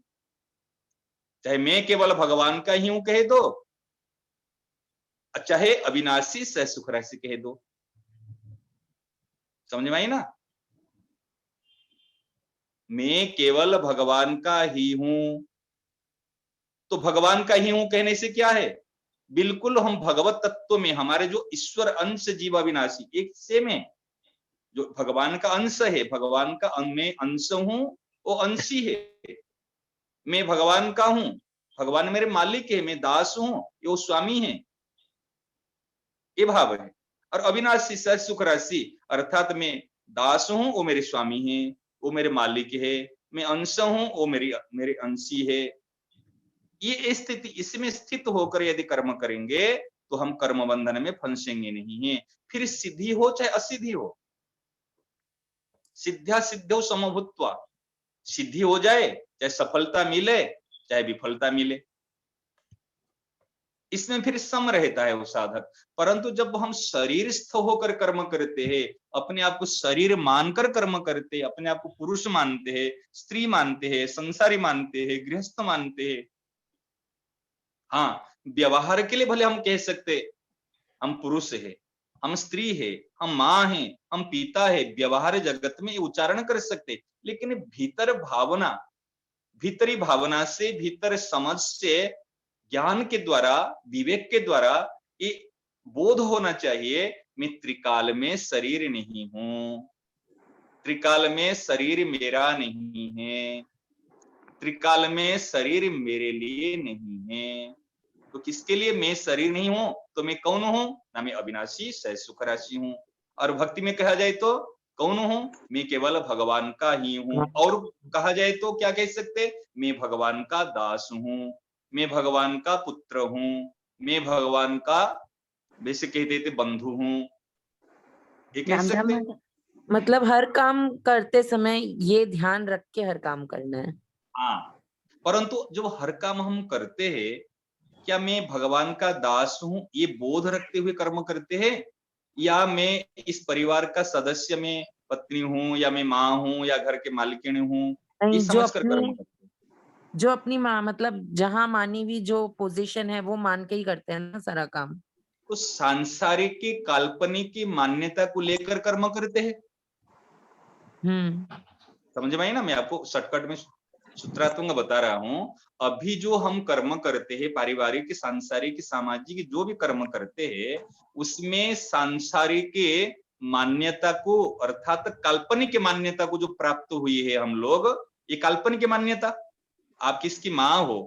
चाहे मैं केवल भगवान का ही हूं कह दो, चाहे अविनाशी सह सुख राशि कह दो। समझ में आई ना? मैं केवल भगवान का ही हूं, तो भगवान का ही हूं कहने से क्या है? बिल्कुल हम भगवत तत्व में, हमारे जो ईश्वर अंश जीव अविनाशी एक सेम है। जो भगवान का अंश है, भगवान का मैं अंश हूं, वो अंशी है। मैं भगवान का हूं, भगवान मेरे मालिक है, मैं दास हूं, ये वो स्वामी है, ये भाव है। और अविनाशी सह सुख राशि अर्थात मैं दास हूं, वो मेरे स्वामी है, वो मेरे मालिक है, मैं अंश हूं, वो मेरे अंशी है। ये स्थिति, इसमें स्थित होकर यदि कर्म करेंगे तो हम कर्म बंधन में फंसेंगे नहीं है। फिर सिद्धि हो चाहे असिद्धि हो, सिद्ध्या सिद्धो समभूत्वा, सिद्धि हो जाए चाहे सफलता मिले चाहे विफलता मिले, इसमें फिर सम रहता है वो साधक। परंतु जब हम शरीरस्थ होकर कर्म करते हैं, अपने आप को शरीर मानकर कर्म करते हैं, अपने आप को पुरुष मानते हैं, स्त्री मानते हैं, संसारी मानते हैं, गृहस्थ मानते हैं, हाँ व्यवहार के लिए भले हम कह सकते हम पुरुष है, हम स्त्री है, हम माँ है, हम पिता है, व्यवहार जगत में उच्चारण कर सकते, लेकिन भीतर भावना, भीतरी भावना से, भीतर समझ से, ज्ञान के द्वारा, विवेक के द्वारा ये बोध होना चाहिए, मैं त्रिकाल में शरीर नहीं हूं, त्रिकाल में शरीर मेरा नहीं है, त्रिकाल में शरीर मेरे लिए नहीं है। तो किसके लिए मैं शरीर नहीं हूं? तो मैं कौन हूं? ना मैं अविनाशी सह सुख राशि हूं। और भक्ति में कहा जाए तो कौन हूं? मैं केवल भगवान का ही हूं। और कहा जाए तो क्या कह सकते? मैं भगवान का दास हूं, मैं भगवान का पुत्र हूं, मैं भगवान का वैसे कहते थे बंधु हूं, ये कह सकते। मतलब हर काम करते समय ये ध्यान रख के हर काम करना है। हाँ, परंतु जब हर काम हम करते हैं, क्या मैं भगवान का दास हूं ये बोध रखते हुए कर्म करते हैं, या मैं इस परिवार का सदस्य, में पत्नी हूं, या मैं माँ हूं, या घर के मालिकिन हूं, ये नहीं, समझ कर कर्म करते हैं? जो अपनी माँ मतलब जहाँ मानी हुई जो पोजीशन है वो मान के ही करते हैं ना सारा काम। तो सांसारिक की काल्पनिक की मान्यता को लेकर कर्म करते हैं। समझ में आई ना? मैं आपको शॉर्टकट में सूत्रात्मक बता रहा हूं। अभी जो हम कर्म करते हैं, पारिवारिक, सांसारिक, सामाजिक जो भी कर्म करते हैं, उसमें सांसारिक मान्यता को अर्थात काल्पनिक मान्यता को जो प्राप्त हुई है हम लोग, ये काल्पनिक मान्यता, आप किसकी माँ हो,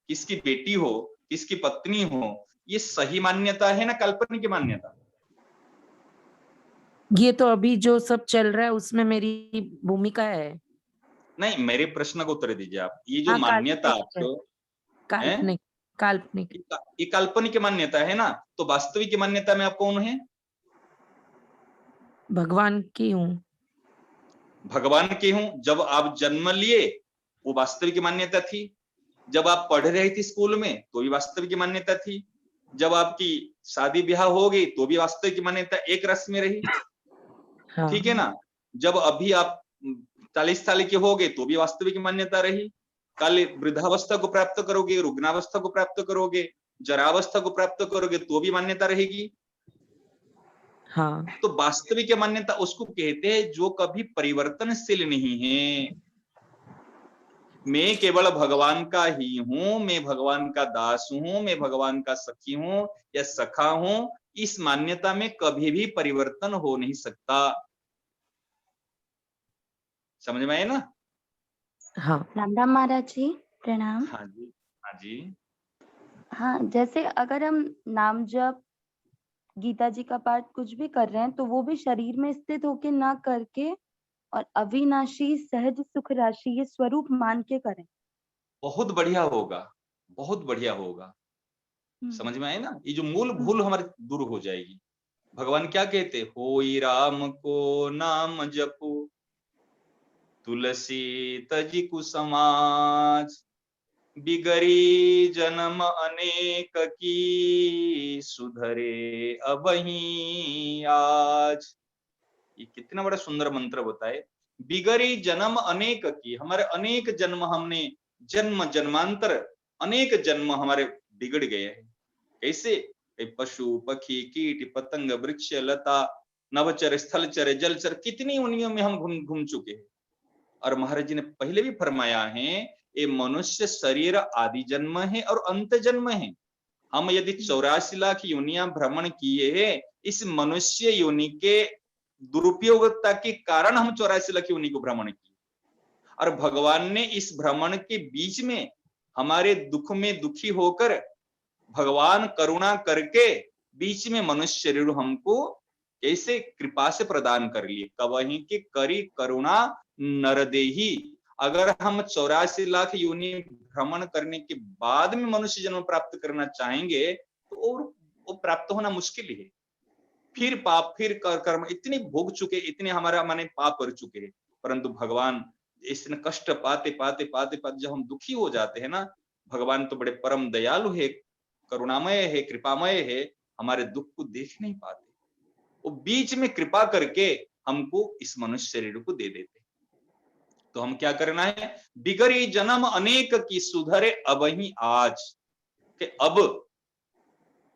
किसकी बेटी हो, किसकी पत्नी हो, ये सही मान्यता है ना काल्पनिक मान्यता? ये तो अभी जो सब चल रहा है उसमें मेरी भूमिका है। नहीं, मेरे प्रश्न को उत्तर दीजिए आप। ये जो हाँ, मान्यता काल्पनिक है, आपको है, काल्पनिक, काल्पनिक। ये काल्पनिक मान्यता है ना, तो वास्तविक मान्यता में आप कौन है? भगवान की हूँ। भगवान के हूं। जब आप जन्म लिए वो वास्तविक मान्यता थी, जब आप पढ़ रहे थे स्कूल में तो भी वास्तविक मान्यता थी, जब आपकी शादी ब्याह हो गई तो भी वास्तविक मान्यता एक रस में रही। हाँ। ठीक है ना? जब अभी आप 40 साल के हो गए तो भी वास्तविक मान्यता रही। कल वृद्धावस्था को प्राप्त करोगे, रुग्णावस्था को प्राप्त करोगे, जरावस्था को प्राप्त करोगे तो भी मान्यता रहेगी। हाँ। तो वास्तविक मान्यता उसको कहते हैं जो कभी परिवर्तनशील नहीं है। मैं केवल भगवान का ही हूं, मैं भगवान का दास हूं, मैं भगवान का सखी हूं या सखा हूं, इस मान्यता में कभी भी परिवर्तन हो नहीं सकता। समझ में आए ना? हाँ राम राम महाराज जी, प्रणाम। हाँ जी, हाँ जी। हाँ, जैसे अगर हम नाम जप, गीता जी का पाठ कुछ भी कर रहे हैं तो वो भी शरीर में स्थित होके ना करके और अविनाशी सहज सुख राशि ये स्वरूप मान के करें। बहुत बढ़िया होगा, बहुत बढ़िया होगा। समझ में आए ना? ये जो मूल भूल हमारी दूर हो जाएगी। भगवान क्या कहते? होई राम को नाम जपो, तुलसी तजी कुसमाज, बिगड़ी जन्म अनेक की, सुधरे अबही आज। ये कितना बड़ा सुंदर मंत्र बताए। बिगड़ी जन्म अनेक की, हमारे अनेक जन्म, हमने जन्म जन्मांतर अनेक जन्म हमारे बिगड़ गए हैं। कैसे? पशु पक्षी कीट पतंग वृक्ष लता नवचर स्थलचर जलचर, कितनी उनियों में हम घूम घूम चुके हैं। और महाराज जी ने पहले भी फरमाया है, ये मनुष्य शरीर आदि जन्म है और अंत जन्म है। हम यदि 84 लाख योनियां भ्रमण किए हैं, इस मनुष्य योनि के दुरुपयोगता के कारण हम 84 लाख योनि को भ्रमण किए। और भगवान ने इस भ्रमण के बीच में हमारे दुख में दुखी होकर भगवान करुणा करके बीच में मनुष्य शरीर हमको कैसे कृपा से प्रदान कर लिए। कवही के करी करुणा नरदेही। अगर हम 84 लाख योनि भ्रमण करने के बाद में मनुष्य जन्म प्राप्त करना चाहेंगे तो वो प्राप्त होना मुश्किल है। फिर पाप, फिर कर्म, इतने भोग चुके, इतने हमारा माने पाप कर चुके हैं। परंतु भगवान इसने कष्ट पाते पाते पाते पाते जब हम दुखी हो जाते हैं ना, भगवान तो बड़े परम दयालु है, करुणामय है, कृपामय है, हमारे दुख को देख नहीं पाते। वो बीच में कृपा करके हमको इस मनुष्य शरीर को दे देते। तो हम क्या करना है? बिगड़ी जन्म अनेक की, सुधरे अब ही आज। के अब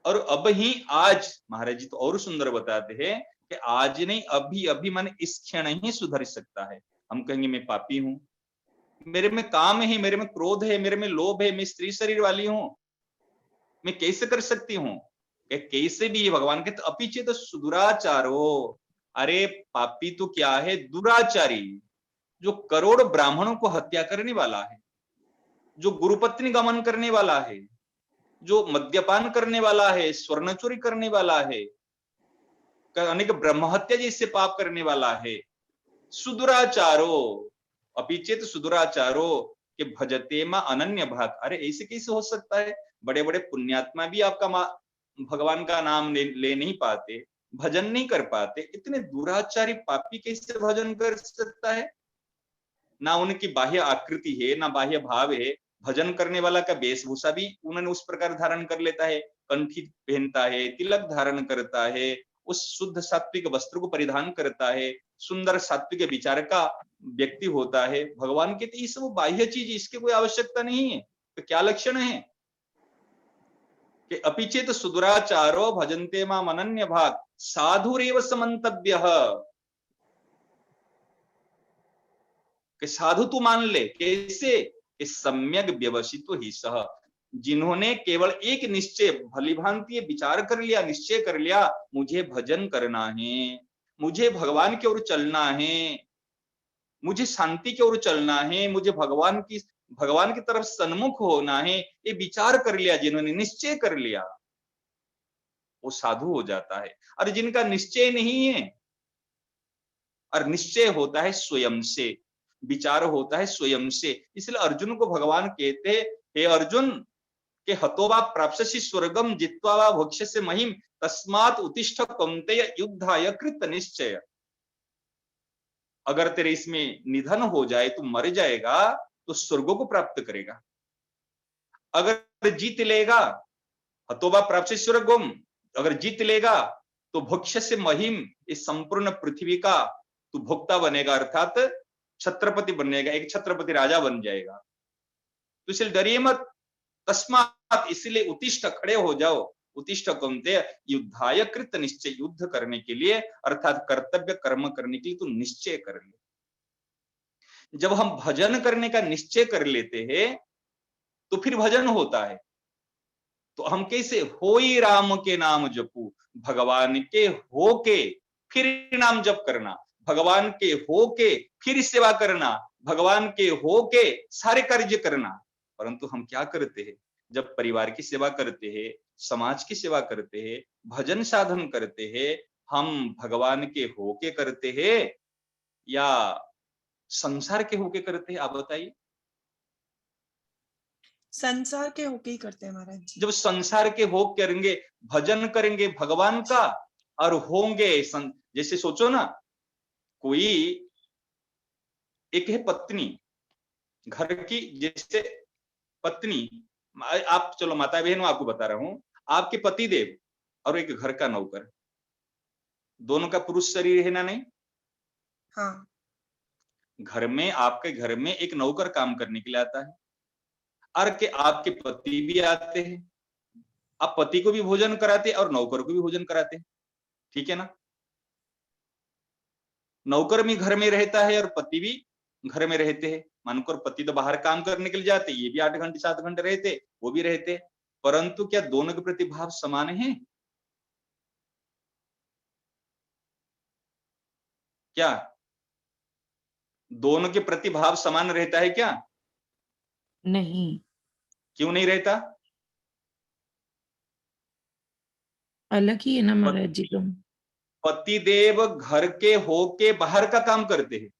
और अब ही आज, महाराज जी तो और सुंदर बताते हैं कि आज नहीं, अभी अभी माने इस क्षण ही सुधर सकता है। हम कहेंगे मैं पापी हूं, मेरे में काम है, मेरे में क्रोध है, मेरे में लोभ है, मैं स्त्री शरीर वाली हूं, मैं कैसे कर सकती हूँ? कैसे भी भगवान कहते अपीछे तो सुदुराचारो। अरे पापी तो क्या है? दुराचारी, जो करोड़ ब्राह्मणों को हत्या करने वाला है, जो गुरुपत्नी गमन करने वाला है, जो मद्यपान करने वाला है, स्वर्ण चोरी करने वाला है, अनेक ब्रह्म हत्या जैसे पाप करने वाला है। सुदुराचारो, अपीचेत सुदुराचारो के भजते मां अनन्य भाग। अरे ऐसे कैसे हो सकता है? बड़े बड़े पुण्यात्मा भी आपका भगवान का नाम ले नहीं पाते, भजन नहीं कर पाते, इतने दुराचारी पापी कैसे भजन कर सकता है? ना उनकी बाह्य आकृति है, ना बाह्य भाव है। भजन करने वाला का वेशभूषा भी उन्होंने उस प्रकार धारण कर लेता है, कंठी पहनता है, तिलक धारण करता है, उस शुद्ध सात्विक वस्त्र को परिधान करता है, सुंदर सात्विक विचार का व्यक्ति होता है। भगवान के ये सब बाह्य चीज, इसकी कोई आवश्यकता नहीं है। तो क्या लक्षण है कि अपिचेत सुदुराचारो भजन्ते माम अनन्य भाग, साधुरेव समन्तव्य। कि साधु तू मान ले, कैसे? कि सम्यक व्यवसित ही सह, जिन्होंने केवल एक निश्चय, भली भांति विचार कर लिया, निश्चय कर लिया, मुझे भजन करना है, मुझे भगवान की ओर चलना है, मुझे शांति की ओर चलना है, मुझे भगवान की तरफ सन्मुख होना है, ये विचार कर लिया, जिन्होंने निश्चय कर लिया, वो साधु हो जाता है। और जिनका निश्चय नहीं है, और निश्चय होता है स्वयं से, विचार होता है स्वयं से। इसलिए अर्जुन को भगवान कहते, हे अर्जुन के हतोवा प्राप्स्यसि स्वर्गम जित्वा वा भोक्ष्यसि महीम तस्मात् उत्तिष्ठ कौन्तेय युद्धाय कृत निश्चय। अगर तेरे इसमें निधन हो जाए, तू मर जाएगा, तो स्वर्गों को प्राप्त करेगा। अगर जीत लेगा, हतोवा प्राप्स्यसि स्वर्गम, अगर जीत लेगा तो भोक्ष्यसि महीम, इस संपूर्ण पृथ्वी का तू भोक्ता बनेगा, अर्थात छत्रपति बनेगा, एक छत्रपति राजा बन जाएगा। तो इसलिए डरिए मत, तस्मात्, इसलिए उत्तिष्ठ, खड़े हो जाओ, उत्तिष्ठ कौन्तेय युद्धाय कृत निश्चय, युद्ध करने के लिए अर्थात कर्तव्य कर्म करने के लिए तू निश्चय कर ले। जब हम भजन करने का निश्चय कर लेते हैं तो फिर भजन होता है। तो हम कैसे होई राम के नाम जपू, भगवान के हो के फिर नाम जप करना, भगवान के हो के फिर सेवा करना, भगवान के हो के सारे कार्य करना। परंतु हम क्या करते हैं, जब परिवार की सेवा करते हैं, समाज की सेवा करते हैं, भजन साधन करते हैं, हम भगवान के होके करते हैं या संसार के होके करते हैं, आप बताइए। संसार के होके ही करते हैं महाराज जी। जब संसार के हो करेंगे, भजन करेंगे भगवान का और होंगे जैसे सोचो ना, कोई एक है पत्नी, घर की जैसे पत्नी, आप चलो माता बहनों आपको बता रहा हूं, आपके पति देव और एक घर का नौकर, दोनों का पुरुष शरीर है ना, नहीं? हाँ, घर में, आपके घर में एक नौकर काम करने के लिए आता है और के आपके पति भी आते हैं, आप पति को भी भोजन कराते और नौकर को भी भोजन कराते, ठीक है ना? नौकर भी घर में रहता है और पति भी घर में रहते हैं। मानकर पति तो बाहर काम करने के लिए जाते, ये भी 8 घंटे 7 घंटे रहते, वो भी रहते, परंतु क्या दोनों के प्रति भाव समान है? क्या दोनों के प्रति भाव समान रहता है क्या? नहीं, क्यों नहीं रहता? अलग ही है ना महाराज जी तुम। पति देव घर के होके बाहर का काम करते हैं,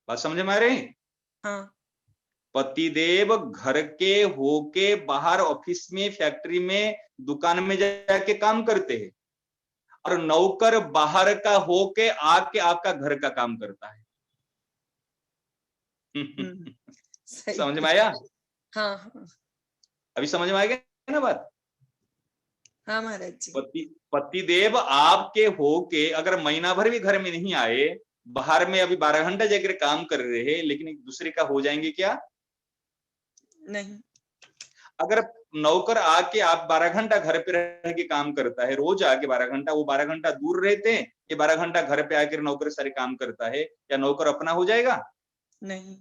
बात समझ में आ रही? हाँ, पति देव घर के होके बाहर ऑफिस में, फैक्ट्री में, दुकान में जाके काम करते हैं और नौकर बाहर का होके आके आपका घर का काम करता है। सही। समझ में आया? हाँ हाँ अभी समझ में आ गया ना बात? हाँ महाराज जी। पति देव आपके होके अगर महीना भर भी घर में नहीं आए, बाहर में अभी 12 घंटा जाकर काम कर रहे हैं, लेकिन एक दूसरे का हो जाएंगे क्या? नहीं। अगर नौकर आके आप 12 घंटा घर पे रह के काम करता है, रोज आके 12 घंटा, वो 12 घंटा दूर रहते हैं, ये 12 घंटा घर पे आकर नौकर सारे काम करता है, क्या नौकर अपना हो जाएगा? नहीं।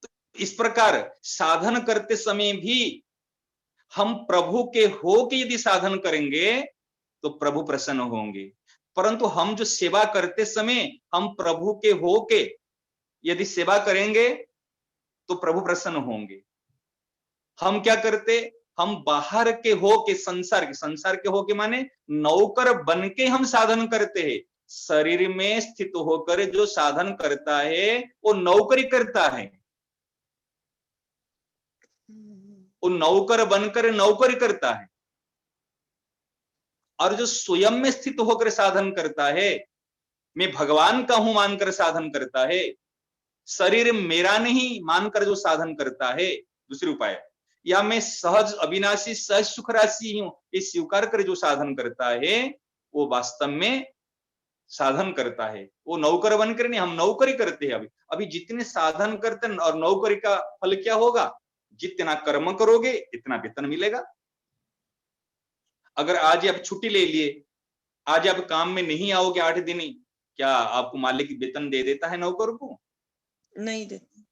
तो इस प्रकार साधन करते समय भी हम प्रभु के हो के यदि साधन करेंगे तो प्रभु प्रसन्न होंगे, परंतु हम जो सेवा करते समय हम प्रभु के हो के यदि सेवा करेंगे तो प्रभु प्रसन्न होंगे। हम क्या करते, हम बाहर के हो के, संसार के हो के माने नौकर बन के हम साधन करते हैं। शरीर में स्थित होकर जो साधन करता है वो नौकरी करता है, वो नौकर बनकर नौकरी करता है। और जो स्वयं में स्थित होकर साधन करता है, मैं भगवान का हूं मानकर साधन करता है, शरीर मेरा नहीं मानकर जो साधन करता है, दूसरी उपाय, या मैं सहज अविनाशी सहज सुख राशि हूं ये स्वीकार कर जो साधन करता है, वो वास्तव में साधन करता है। वो नौकर बनकर नहीं, हम नौकरी करते हैं। अभी जितने साधन करते हैं और नौकरी का फल क्या होगा, जितना कर्म करोगे इतना वेतन मिलेगा। अगर आज आप छुट्टी ले लिए, आज आप काम में नहीं आओगे 8 दिन, क्या आपको मालिक वेतन दे देता है नौकर को? नहीं देते।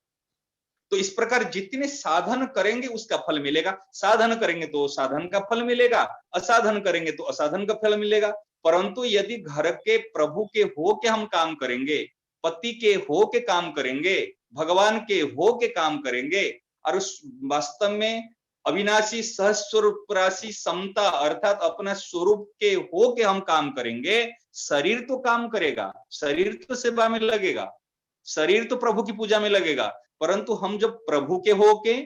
तो इस प्रकार जितने साधन करेंगे उसका फल मिलेगा। साधन करेंगे तो साधन का फल मिलेगा, असाधन करेंगे तो असाधन का फल मिलेगा। परंतु यदि घर के प्रभु के हो के हम काम करेंगे, पति के हो के काम करेंगे, भगवान के हो के काम करेंगे और वास्तव में अविनाशी सहज स्वरूप राशि समता अर्थात अपना स्वरूप के हो के हम काम करेंगे, शरीर तो काम करेगा, शरीर तो सेवा में लगेगा, शरीर तो प्रभु की पूजा में लगेगा, परंतु हम जब प्रभु के हो के,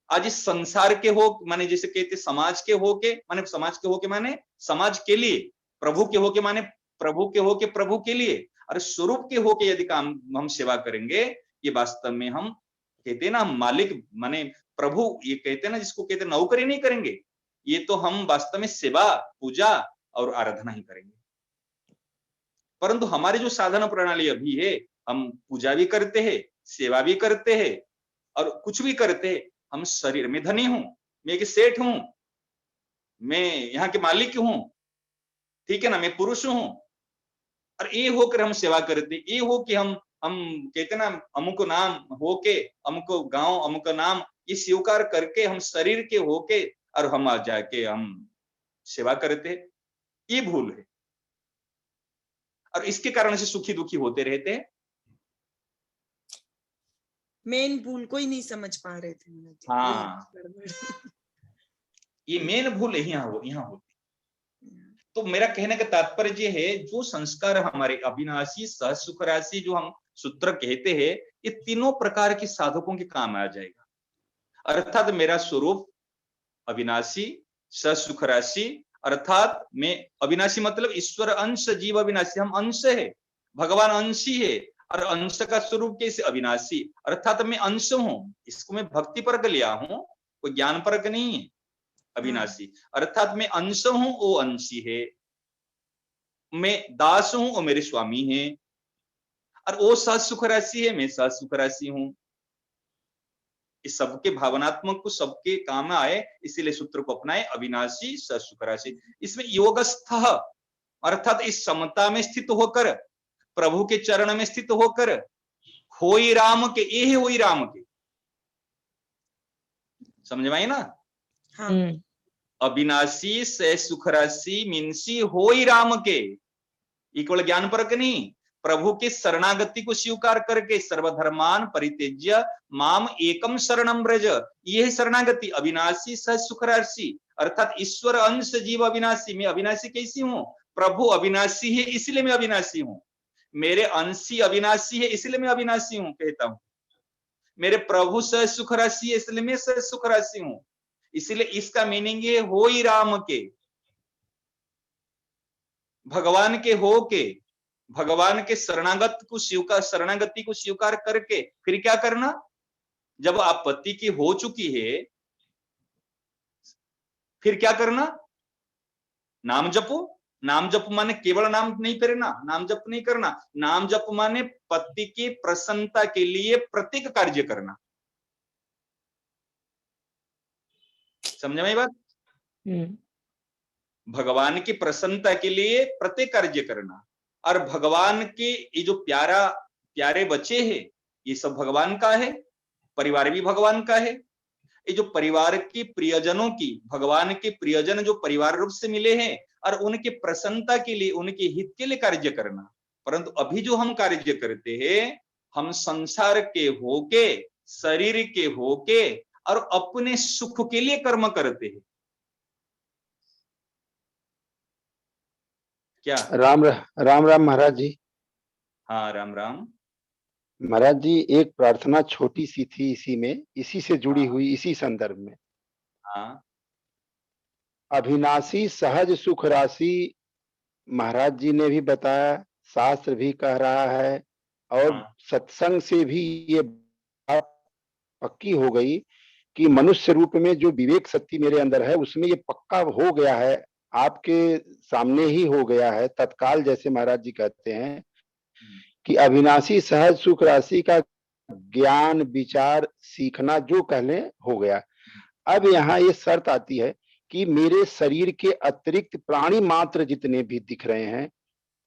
आज इस संसार के हो माने जैसे कहते समाज के हो के, माने समाज के हो के माने समाज के लिए, प्रभु के हो के माने प्रभु के हो के प्रभु के लिए, और स्वरूप के हो के यदि काम हम सेवा करेंगे, ये वास्तव में हम कहते हैं ना मालिक माने प्रभु, ये कहते हैं ना जिसको कहते हैं नौकरी नहीं करेंगे, ये तो हम वास्तव में सेवा पूजा और आराधना ही करेंगे। परंतु हमारी जो साधना प्रणाली अभी है, हम पूजा भी करते हैं, सेवा भी करते हैं और कुछ भी करते हैं, हम शरीर में धनी हूं, मैं एक सेठ हूं, मैं यहाँ के मालिक हूं, ठीक है ना, मैं पुरुष हूं, और ये होकर हम सेवा करते, ये हो कि हम कहते ना अमुक नाम हो के, अमुक गांव अमुक नाम ये स्वीकार करके हम शरीर के होके और हम आ जाके हम सेवा करते हैं, ये भूल है और इसके कारण से सुखी दुखी होते रहते हैं। मेन भूल को ही नहीं समझ पा रहे थे महाराज जी। हाँ, गड़बड़। ये मेन भूल यहाँ होती। तो मेरा कहने का तात्पर्य है, जो संस्कार हमारे अविनाशी सह सुख राशि जो हम सूत्र कहते हैं, ये तीनों प्रकार के साधकों के काम आ जाएगा। अर्थात मेरा स्वरूप अविनाशी सह सुख राशि, अर्थात मैं अविनाशी मतलब ईश्वर अंश, जीव अविनाशी, हम अंश है, भगवान अंशी है और अंश का स्वरूप कैसे अविनाशी, अर्थात मैं अंश हूँ। इसको मैं भक्ति परक लिया हूँ, कोई ज्ञान परक नहीं है। अविनाशी अर्थात मैं अंश हूं, वो अंशी है, मैं दास हूं, वो मेरे स्वामी है, और वो सह सुख राशि है, मैं सह सुख राशि हूं। इस सबके भावनात्मक को सबके काम में आए, इसीलिए सूत्र को अपनाए, अविनाशी सह सुख राशि। इसमें योगस्थ अर्थात इस समता में स्थित होकर, प्रभु के चरण में स्थित होकर, होई राम के, ये है होई राम के, समझ में आई ना? हाँ। अविनाशी से सुख राशि मीन्सी होई राम के, केवल ज्ञान परक नहीं, प्रभु के शरणागति को स्वीकार करके सर्वधर्मान परित्यज्य माम एकम शरणम ब्रज, ये है शरणागति। अविनाशी सह सुख राशि अर्थात ईश्वर अंश, जीव अविनाशी। मैं अविनाशी कैसी हूं? प्रभु अविनाशी है, इसलिए मैं अविनाशी हूं। मेरे अंशी अविनाशी है, इसलिए मैं अविनाशी हूं कहता हूं। मेरे प्रभु सह सुख राशि है, इसलिए मैं सह सुख राशि हूं। इसलिए इसका मीनिंग है होई राम के, भगवान के हो के, भगवान के शरणागति को स्वीकार करके फिर क्या करना? जब आपत्ति की हो चुकी है, फिर क्या करना? नाम जपो। नाम जप माने केवल नाम नहीं फेरना, नाम जप नहीं करना। नाम जप माने पति की प्रसन्नता के लिए प्रत्येक कार्य करना। समझ में बात? भगवान की प्रसन्नता के लिए प्रत्येक कार्य करना। और भगवान के ये जो प्यारे बच्चे हैं, ये सब भगवान का है, परिवार भी भगवान का है। ये जो परिवार के प्रियजनों की, भगवान के प्रियजन जो परिवार रूप से मिले हैं, और उनके प्रसन्नता के लिए, उनके हित के लिए कार्य करना। परंतु अभी जो हम कार्य करते हैं, हम संसार के होके, शरीर के होके और अपने सुख के लिए कर्म करते हैं। क्या? राम राम महाराज जी। हाँ, राम राम महाराज जी, एक प्रार्थना छोटी सी थी इसी में, इसी से जुड़ी हुई, इसी संदर्भ में। हाँ, अविनाशी सहज सुख राशि महाराज जी ने भी बताया, शास्त्र भी कह रहा है, और सत्संग से भी ये बात पक्की हो गई कि मनुष्य रूप में जो विवेक शक्ति मेरे अंदर है, उसमें ये पक्का हो गया है, आपके सामने ही हो गया है तत्काल, जैसे महाराज जी कहते हैं कि अविनाशी सहज सुख राशि का ज्ञान विचार सीखना जो कह लें हो गया। अब यहाँ ये शर्त आती है कि मेरे शरीर के अतिरिक्त प्राणी मात्र जितने भी दिख रहे हैं,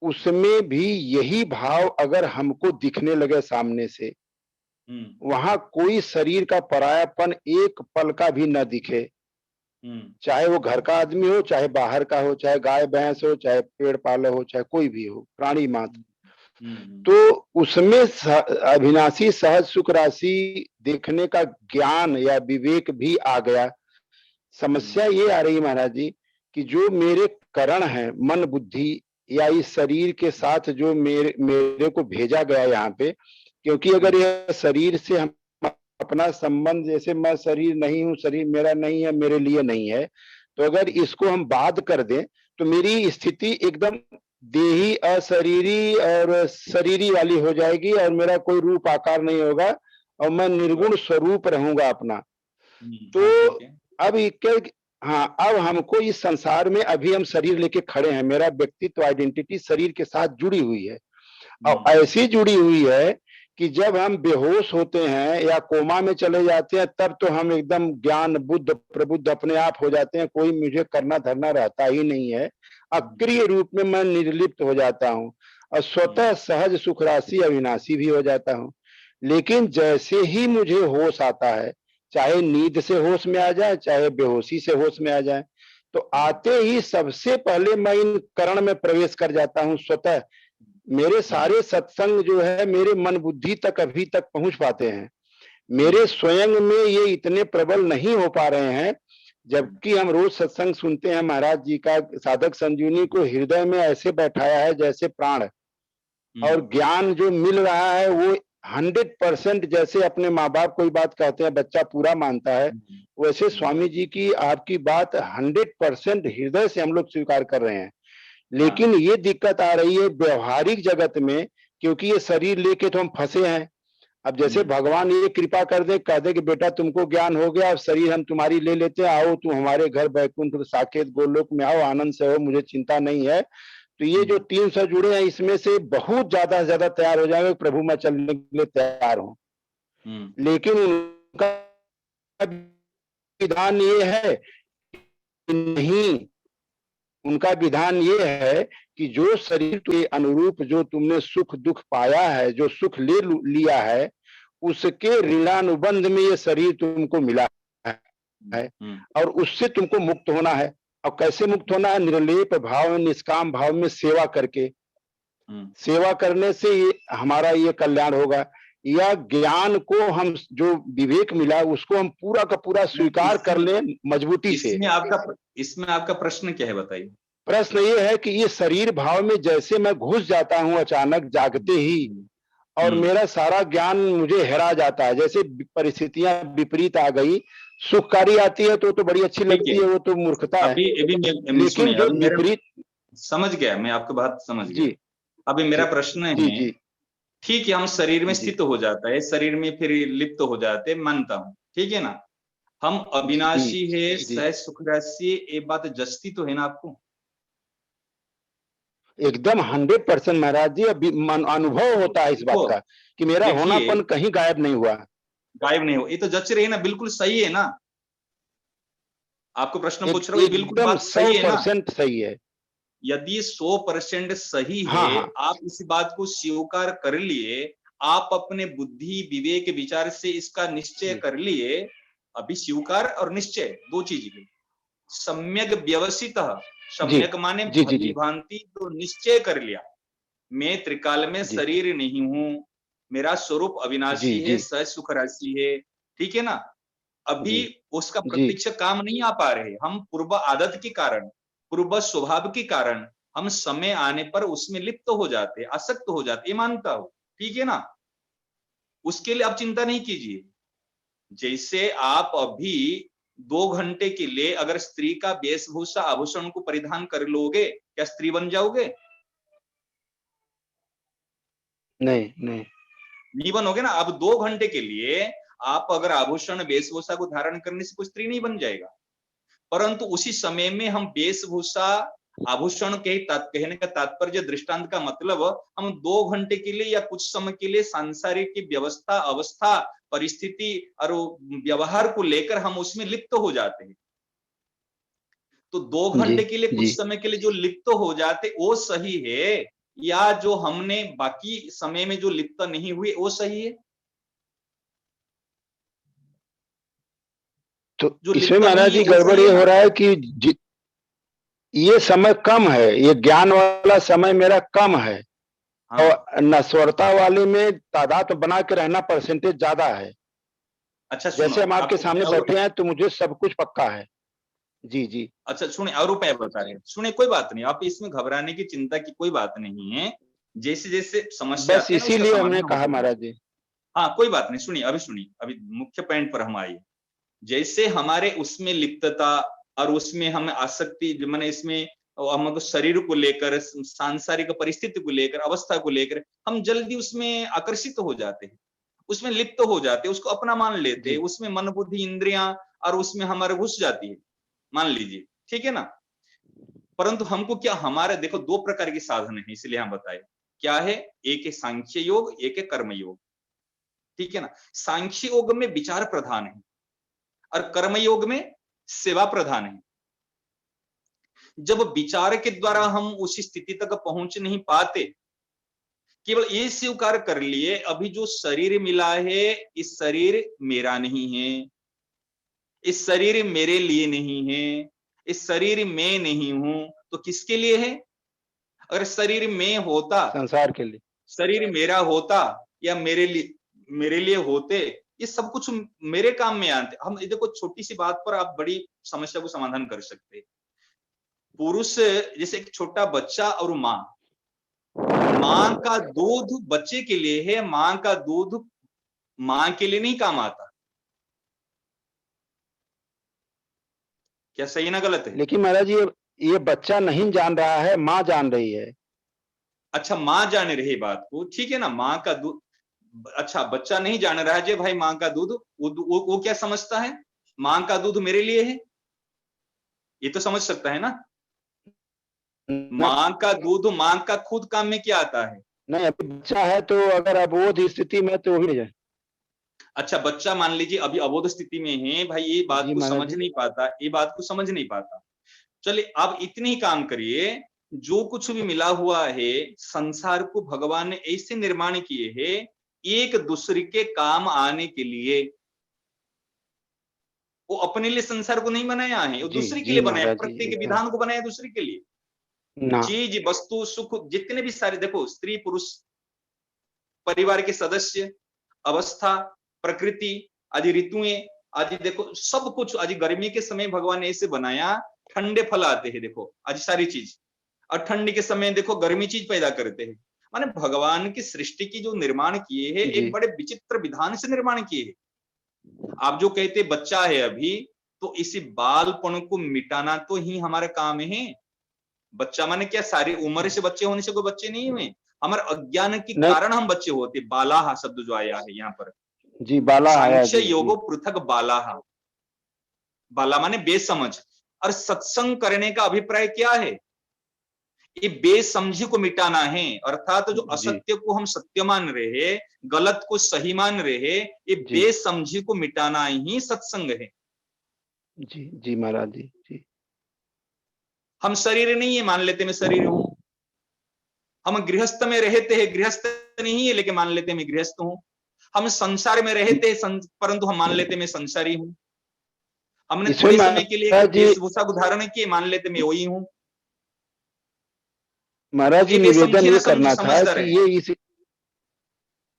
उसमें भी यही भाव अगर हमको दिखने लगे सामने से, वहां कोई शरीर का परायापन एक पल का भी न दिखे, चाहे वो घर का आदमी हो, चाहे बाहर का हो, चाहे गाय भैंस हो, चाहे पेड़ पाला हो, चाहे कोई भी हो, प्राणी मात्र, तो उसमें अविनाशी सहज सुख राशि देखने का ज्ञान या विवेक भी आ गया। समस्या ये आ रही महाराज जी कि जो मेरे करण है, मन बुद्धि या इस शरीर के साथ जो मेरे को भेजा गया यहाँ पे, क्योंकि अगर यह शरीर से हम अपना संबंध, जैसे मैं शरीर नहीं हूँ, शरीर मेरा नहीं है, मेरे लिए नहीं है, तो अगर इसको हम बाध कर दें तो मेरी स्थिति एकदम देही अशरीरी और शरीरी वाली हो जाएगी, और मेरा कोई रूप आकार नहीं होगा, और मैं निर्गुण स्वरूप रहूंगा अपना। तो अब क्या, हाँ, अब हमको इस संसार में अभी हम शरीर लेके खड़े हैं, मेरा व्यक्तित्व आइडेंटिटी शरीर के साथ जुड़ी हुई है, और ऐसी जुड़ी हुई है कि जब हम बेहोश होते हैं या कोमा में चले जाते हैं, तब तो हम एकदम ज्ञान बुद्ध प्रबुद्ध अपने आप हो जाते हैं, कोई मुझे करना धरना रहता ही नहीं है, अक्रिय रूप में मैं निर्लिप्त हो जाता हूँ, और स्वतः सहज सुख राशि अविनाशी भी हो जाता हूँ। लेकिन जैसे ही मुझे होश आता है चाहे नींद से होश में आ जाए, चाहे बेहोशी से होश में आ जाए। तो आते ही सबसे पहले मैं इन करण में प्रवेश कर जाता हूँ स्वतः। मेरे सारे सत्संग जो है मेरे मन बुद्धि तक अभी तक पहुंच पाते हैं, मेरे स्वयं में ये इतने प्रबल नहीं हो पा रहे हैं। जबकि हम रोज सत्संग सुनते हैं महाराज जी का, साधक संजीवनी को हृदय में ऐसे बैठाया है जैसे प्राण, और ज्ञान जो मिल रहा है वो 100% जैसे अपने माँ बाप कोई बात कहते हैं बच्चा पूरा मानता है, वैसे स्वामी जी की आपकी बात 100% हृदय से हम लोग स्वीकार कर रहे हैं। लेकिन ये दिक्कत आ रही है व्यवहारिक जगत में, क्योंकि ये शरीर लेके तो हम फंसे हैं। अब जैसे भगवान ये कृपा कर दे, कह दे कि बेटा तुमको ज्ञान हो गया, अब शरीर हम तुम्हारी ले लेते हैं, आओ तुम हमारे घर बैकुंठ साकेत गोलोक में आओ, आनंद से हो, मुझे चिंता नहीं है। तो ये जो 300 जुड़े हैं इसमें से बहुत ज्यादा से ज्यादा तैयार हो जाएंगे, प्रभु मैं चलने के लिए तैयार हूँ। लेकिन उनका विधान ये है कि नहीं, उनका विधान ये है कि जो शरीर के अनुरूप जो तुमने सुख दुख पाया है, जो सुख ले लिया है, उसके ऋणानुबंध में ये शरीर तुमको मिला है और उससे तुमको मुक्त होना है। और कैसे मुक्त होना है? निर्लेप भाव में, निष्काम भाव में सेवा करके। सेवा करने से ये हमारा ये कल्याण होगा। या ज्ञान को हम जो विवेक मिला उसको हम पूरा का पूरा स्वीकार कर लें मजबूती से। इसमें आपका प्रश्न क्या है बताइए? प्रश्न ये है कि ये शरीर भाव में जैसे मैं घुस जाता हूं अचानक जागते ही, और मेरा सारा ज्ञान मुझे हेरा जाता है। जैसे परिस्थितियां विपरीत आ गई, सुखकारी आती है तो बड़ी अच्छी लगती है, वो तो मूर्खता है। लेकिन जो विपरीत, समझ गया मैं, आपकी बात समझ गया। अभी मेरा प्रश्न है, ठीक है हम शरीर में स्थित हो जाता है, शरीर में फिर लिप्त हो जाते, मानता हूँ, ठीक है ना, हम अविनाशी है, सह सुख राशि, ये बात जस्ती तो है ना आपको? एकदम 100% महाराज जी। अनुभव होता है इस बात का कि मेरा होनापन कहीं गायब नहीं हुआ। गायब नहीं हुआ, ये तो जच रही है ना, बिल्कुल सही है ना। आपको प्रश्न पूछ रहा हूँ, बिल्कुल बात सही है ना? 100% सही है। यदि 100% सही है, आप इस बात को स्वीकार कर लिए, आप अपने बुद्धि विवेक विचार से इसका निश्चय कर लिए। अभी स्वीकार और निश्चय दो चीज है। सम्यक व्यवसित, सम्यक माने भली भांति तो निश्चय कर लिया, मैं त्रिकाल में शरीर नहीं हूं, मेरा स्वरूप अविनाशी है, सह सुख राशि है, ठीक है ना। अभी उसका प्रत्यक्ष काम नहीं आ पा रहे, हम पूर्व आदत के कारण, पूर्व स्वभाव के कारण हम समय आने पर उसमें लिप्त हो जाते, आसक्त हो जाते, ये मानता हूं, ठीक है ना। उसके लिए आप चिंता नहीं कीजिए। जैसे आप अभी 2 घंटे के लिए अगर स्त्री का वेशभूषा आभूषण को परिधान कर लोगे, क्या स्त्री बन जाओगे? नहीं बनोगे ना। अब 2 घंटे के लिए आप अगर आभूषण वेशभूषा को धारण करने से कोई स्त्री नहीं बन जाएगा, परंतु उसी समय में हम वेशभूषा आभूषण के कहने का तात्पर्य, दृष्टांत का मतलब, हम 2 घंटे के लिए या कुछ समय के लिए सांसारिक की व्यवस्था, अवस्था, परिस्थिति और व्यवहार को लेकर हम उसमें लिप्त हो जाते हैं। तो 2 घंटे के लिए, कुछ समय के लिए जो लिप्त हो जाते वो सही है, या जो हमने बाकी समय में जो लिप्त नहीं हुए वो सही है? तो इसमें महाराज जी गड़बड़ ये हो रहा है कि ये समय कम है, ये ज्ञान वाला समय मेरा कम है। और नश्वरता वाले में तादाद बना के रहना परसेंटेज ज्यादा है। अच्छा, जैसे हम आपके सामने बैठे हैं तो मुझे सब कुछ पक्का है। जी। अच्छा सुने, और उपाय बता रहे हैं, सुने, कोई बात नहीं, आप इसमें घबराने की, चिंता की कोई बात नहीं है। जैसे जैसे समस्या, बस इसीलिए हमने कहा महाराज जी। हाँ कोई बात नहीं, सुनिए, अभी मुख्य पॉइंट पर हम आइए। जैसे हमारे उसमें लिप्तता और उसमें हमें आसक्ति, मैंने इसमें हम शरीर को लेकर, सांसारिक परिस्थिति को लेकर, अवस्था को लेकर हम जल्दी उसमें आकर्षित हो जाते हैं, उसमें लिप्त हो जाते हैं, उसको अपना मान लेते हैं, उसमें मन बुद्धि इंद्रियां और उसमें हमारे घुस जाती है, मान लीजिए, ठीक है ना। परंतु हमको क्या, हमारे देखो 2 प्रकार के साधन है, इसलिए हम बताए क्या है, एक है सांख्य योग, एक है कर्म योग, ठीक है ना। सांख्य योग में विचार प्रधान है और कर्मयोग में सेवा प्रधान है। जब विचार के द्वारा हम उस स्थिति तक पहुंच नहीं पाते, केवल ये स्वीकार कर लिए अभी जो शरीर मिला है, इस शरीर मेरा नहीं है, इस शरीर मेरे लिए नहीं है, इस शरीर में नहीं हूं, तो किसके लिए है? अगर शरीर में होता, संसार के लिए। शरीर मेरा होता या मेरे लिए होते, ये सब कुछ मेरे काम में आते। हम देखो छोटी सी बात पर आप बड़ी समस्या को समाधान कर सकते। पुरुष जैसे एक छोटा बच्चा और माँ, माँ का दूध बच्चे के लिए है, माँ का दूध माँ के लिए नहीं काम आता। क्या सही ना गलत है? लेकिन महाराज ये बच्चा नहीं जान रहा है, माँ जान रही है। अच्छा, माँ जान रही बात को, ठीक है ना, माँ का दूध। अच्छा, बच्चा नहीं जान रहा है जे भाई माँ का दूध, वो क्या समझता है? माँ का दूध मेरे लिए है, ये तो समझ सकता है ना। माँ का दूध माँ का खुद काम में क्या आता है? नहीं, अभी बच्चा है तो अगर अबोध स्थिति में तो भी नहीं। अच्छा, बच्चा मान लीजिए अभी अबोध स्थिति में है भाई, ये बात जी को महाराज समझ जी। नहीं पाता, ये बात को समझ नहीं पाता। चलिए आप इतनी ही काम करिए, जो कुछ भी मिला हुआ है संसार को भगवान ने ऐसे निर्माण किए हैं एक दूसरे के काम आने के लिए। वो अपने लिए संसार को नहीं बनाया है, वो जी दूसरे के जी लिए बनाया, महाराज जी, प्रत्येक एकदम विधान को बनाया दूसरे के लिए। ना। चीज वस्तु सुख जितने भी सारे, देखो स्त्री पुरुष, परिवार के सदस्य, अवस्था, प्रकृति, आज ऋतुएं, आज देखो सब कुछ, आज गर्मी के समय भगवान ने ऐसे बनाया, ठंडे फल आते हैं देखो आज सारी चीज, और ठंडी के समय देखो गर्मी चीज पैदा करते हैं। माने भगवान की सृष्टि की जो निर्माण किए हैं जी एक बड़े विचित्र विधान से निर्माण किए हैं। आप जो कहते बच्चा है अभी, तो इसी बालपन को मिटाना तो ही हमारा काम है। बच्चा माने क्या, सारी उम्र से बच्चे होने से कोई बच्चे नहीं हुए, हमारे अज्ञान के नहीं। कारण हम बच्चे होते। बालाहा शब्द जो आया है यहाँ पर, जी बाला आया सांख्य जी। योगो पृथक बालाहा, बाला माने बेसमझ। और सत्संग करने का अभिप्राय क्या है? ये बेसमझी को मिटाना है, अर्थात जो जी असत्य को हम सत्य मान रहे, गलत को सही मान रहे, ये जी बेसमझी को मिटाना ही सत्संग है। जी जी महाराज जी। जी हम शरीर नहीं है मान लेते मैं शरीर हूं, हम गृहस्थ में रहते हैं, गृहस्थ नहीं है लेकिन मान लेते मैं गृहस्थ हूं। हम संसार में रहते हैं परंतु हम मान लेते मैं संसारी हूं। हमने इसमें थोड़े समय के लिए एक महाराज जी, वेशभूषा को धारण किए, मान लेते मैं वही हूं। महाराज तो जी ये निवेदन बेसमझी ना ये करना था समझदार कि है। ये इस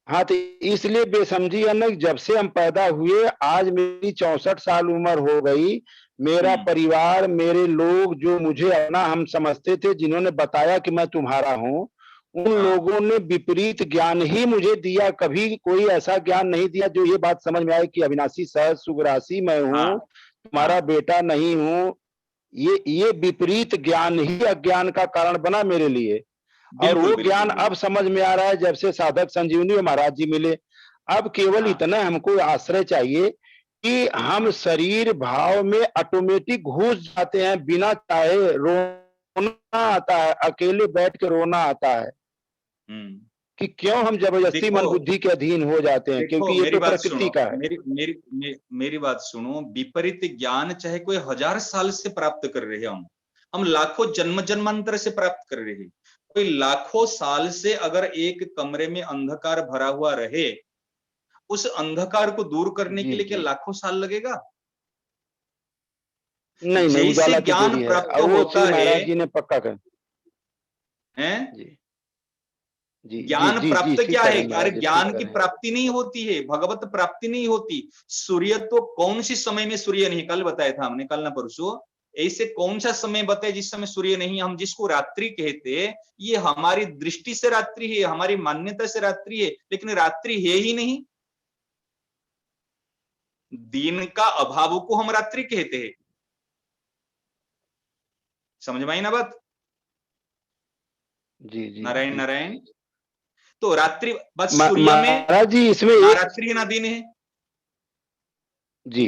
हाँ तो इसलिए बेसमझी है ना, जब से हम पैदा हुए आज मेरी 64 साल उम्र हो गई, मेरा परिवार, मेरे लोग जो मुझे अपना हम समझते थे, जिन्होंने बताया कि मैं तुम्हारा हूँ, उन लोगों ने विपरीत ज्ञान ही मुझे दिया। कभी कोई ऐसा ज्ञान नहीं दिया जो ये बात समझ में आए कि अविनाशी सहज सुग्रासी मैं हूँ, तुम्हारा बेटा नहीं हूँ। ये विपरीत ज्ञान ही अज्ञान का कारण बना मेरे लिए। और वो ज्ञान अब समझ में आ रहा है जब से साधक संजीवनी और महाराज जी मिले। अब केवल इतना हमको आश्रय चाहिए कि हम शरीर भाव में ऑटोमेटिक घुस जाते हैं, बिना चाहे रोना आता है, अकेले बैठ के रोना आता है कि क्यों हम जबरदस्ती मन बुद्धि के अधीन हो जाते हैं, क्योंकि ये मेरी तो बात प्रकृति सुनो, का है। मेरी बात सुनो, विपरीत ज्ञान चाहे कोई 1000 साल से प्राप्त कर रहे हैं, हम लाखों जन्म जन्मांतर से प्राप्त कर रहे हैं, कोई लाखों साल से अगर एक कमरे में अंधकार भरा हुआ रहे, उस अंधकार को दूर करने के लिए क्या लाखों साल लगेगा? नहीं नहीं, जैसे उजाला की ज्ञान देरी है, प्राप्त और वो होता चीज है, महाराज जी ने पक्का कर। हैं? जी जी ज्ञान जी प्राप्त जी ठीक क्या कह है? रहे हैं अरे महाराज जी, ठीक ज्ञान कह की रहे हैं। प्राप्ति नहीं होती है, भगवत प्राप्ति नहीं होती। सूर्य तो कौन सी समय में सूर्य नहीं, कल बताया था हमने, कल ना परसों, ऐसे कौन सा समय बताया जिस समय सूर्य नहीं? हम जिसको रात्रि कहते हैं, ये हमारी दृष्टि से रात्रि है, हमारी मान्यता से रात्रि है, लेकिन रात्रि है ही नहीं। दिन का अभाव को हम रात्रि कहते हैं। समझ में आई ना बात? जी जी नारायण जी। नारायण। तो रात्रि बस सूर्य में महाराज जी इसमें ना एक रात्रि ना दिन है। जी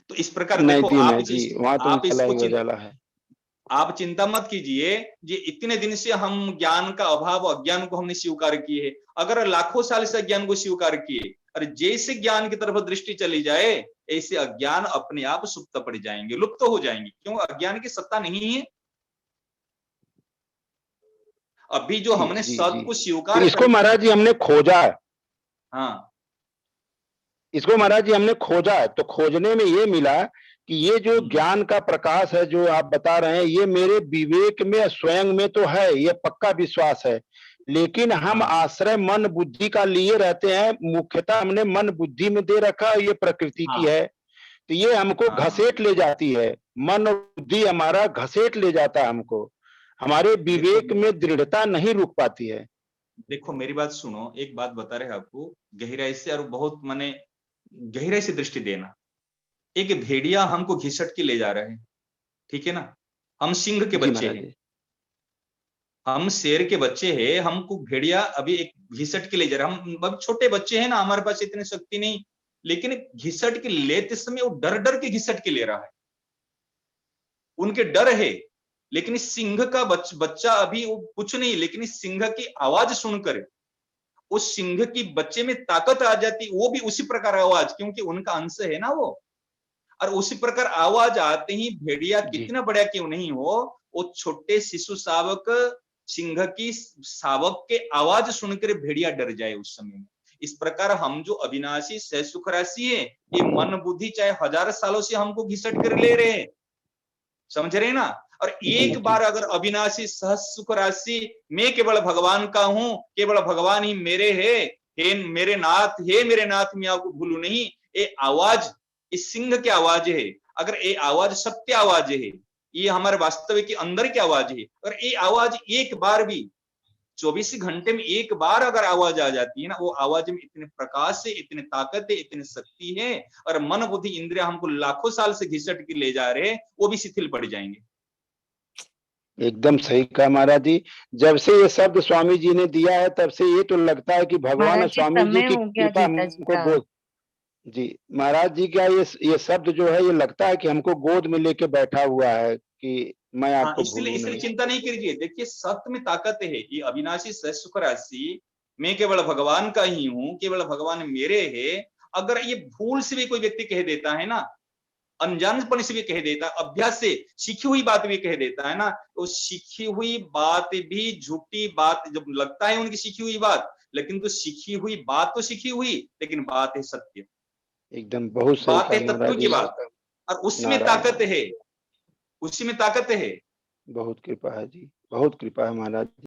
तो इस प्रकार नहीं देखो, दिन है जी, वहां तो आप उजाला इसको ही उजाला है। आप चिंता मत कीजिए, ये इतने दिन से हम ज्ञान का अभाव, अज्ञान को हमने स्वीकार किए है। अगर लाखों साल से अज्ञान को स्वीकार किए, और जैसे ज्ञान की तरफ दृष्टि चली जाए, ऐसे अज्ञान अपने आप सुप्त पड़ जाएंगे, लुप्त हो जाएंगे। क्यों? अज्ञान की सत्ता नहीं है। अभी जो जी हमने जी सत जी, को तो स्वीकार इसको कर, महाराज जी हमने खोजा है। हाँ इसको महाराज जी हमने खोजा है, तो खोजने में ये मिला कि ये जो ज्ञान का प्रकाश है जो आप बता रहे हैं, ये मेरे विवेक में स्वयं में तो है, ये पक्का विश्वास है, लेकिन हम आश्रय मन बुद्धि का लिए रहते हैं, मुख्यतः हमने मन बुद्धि में दे रखा है, ये प्रकृति की है, तो ये हमको घसीट ले जाती है, मन और बुद्धि हमारा घसीट ले जाता है हमको, हमारे विवेक में दृढ़ता नहीं रुक पाती है। देखो मेरी बात सुनो, एक बात बता रहे हैं आपको गहराई से, और बहुत माने गहराई से दृष्टि देना। एक भेड़िया हमको घिसट के ले जा रहे हैं, ठीक है ना, हम सिंह के बच्चे हैं, हम शेर के बच्चे हैं, हमको भेड़िया अभी एक घिसट के ले जा रहा है, हम अब छोटे बच्चे हैं ना, हमारे पास इतनी शक्ति नहीं, लेकिन घिसट के लेते समय वो डर डर के घिसट के ले रहा है, उनके डर है, लेकिन इस सिंह का बच्चा अभी वो कुछ नहीं, लेकिन इस सिंह की आवाज सुनकर उस सिंह की बच्चे में ताकत आ जाती, वो भी उसी प्रकार आवाज, क्योंकि उनका अंश है ना वो, और उसी प्रकार आवाज आते ही भेड़िया कितना बड़ा क्यों नहीं हो, वो छोटे शिशु शावक सिंह की शावक के आवाज सुनकर भेड़िया डर जाए उस समय में। इस प्रकार हम जो अविनाशी सह सुख राशि है, ये मन बुद्धि चाहे 1000 सालों से हमको घिसट कर ले रहे हैं, समझ रहे ना, और एक बार अगर अविनाशी सह सुख राशि मैं केवल भगवान का हूं, केवल भगवान ही मेरे है, हे मेरे नाथ मैं आपको भूलू नहीं, ये आवाज इस सिंह की आवाज है, अगर ये आवाज सत्य आवाज है, ये हमारे वास्तविक के अंदर की आवाज है, और ये आवाज एक बार भी 24 घंटे में एक बार अगर आवाज आ जाती है ना, वो आवाज में इतने प्रकाश है, इतनी ताकत है, इतनी शक्ति है, और मन बुद्धि इंद्रिया हमको लाखों साल से घिसट के ले जा रहे हैं, वो भी शिथिल पड़ जाएंगे। एकदम सही कहा महाराज जी, जब से ये शब्द स्वामी जी ने दिया है तब से ये तो लगता है कि भगवान स्वामी जी की कृपा हमको जी महाराज जी का ये शब्द जो है, ये लगता है कि हमको गोद में लेके बैठा हुआ है कि मैं आपको इसलिए चिंता नहीं कीजिए, देखिए सत्य में ताकत है, ये अविनाशी सह सुख राशि मैं केवल भगवान का ही हूं, केवल भगवान मेरे है, अगर ये भूल से भी कोई व्यक्ति कह देता है ना, अनजानपन से भी कह देता, अभ्यास से सीखी हुई बात भी कह देता है ना, तो सीखी हुई बात भी झूठी बात जब लगता है उनकी सीखी हुई बात, लेकिन तो सीखी हुई बात तो सीखी हुई, लेकिन बात है सत्य, एकदम बहुत सही बात है तत्व की बात, और उसमें ताकत है, उसी में ताकत है। बहुत कृपा है जी, बहुत कृपा है महाराज।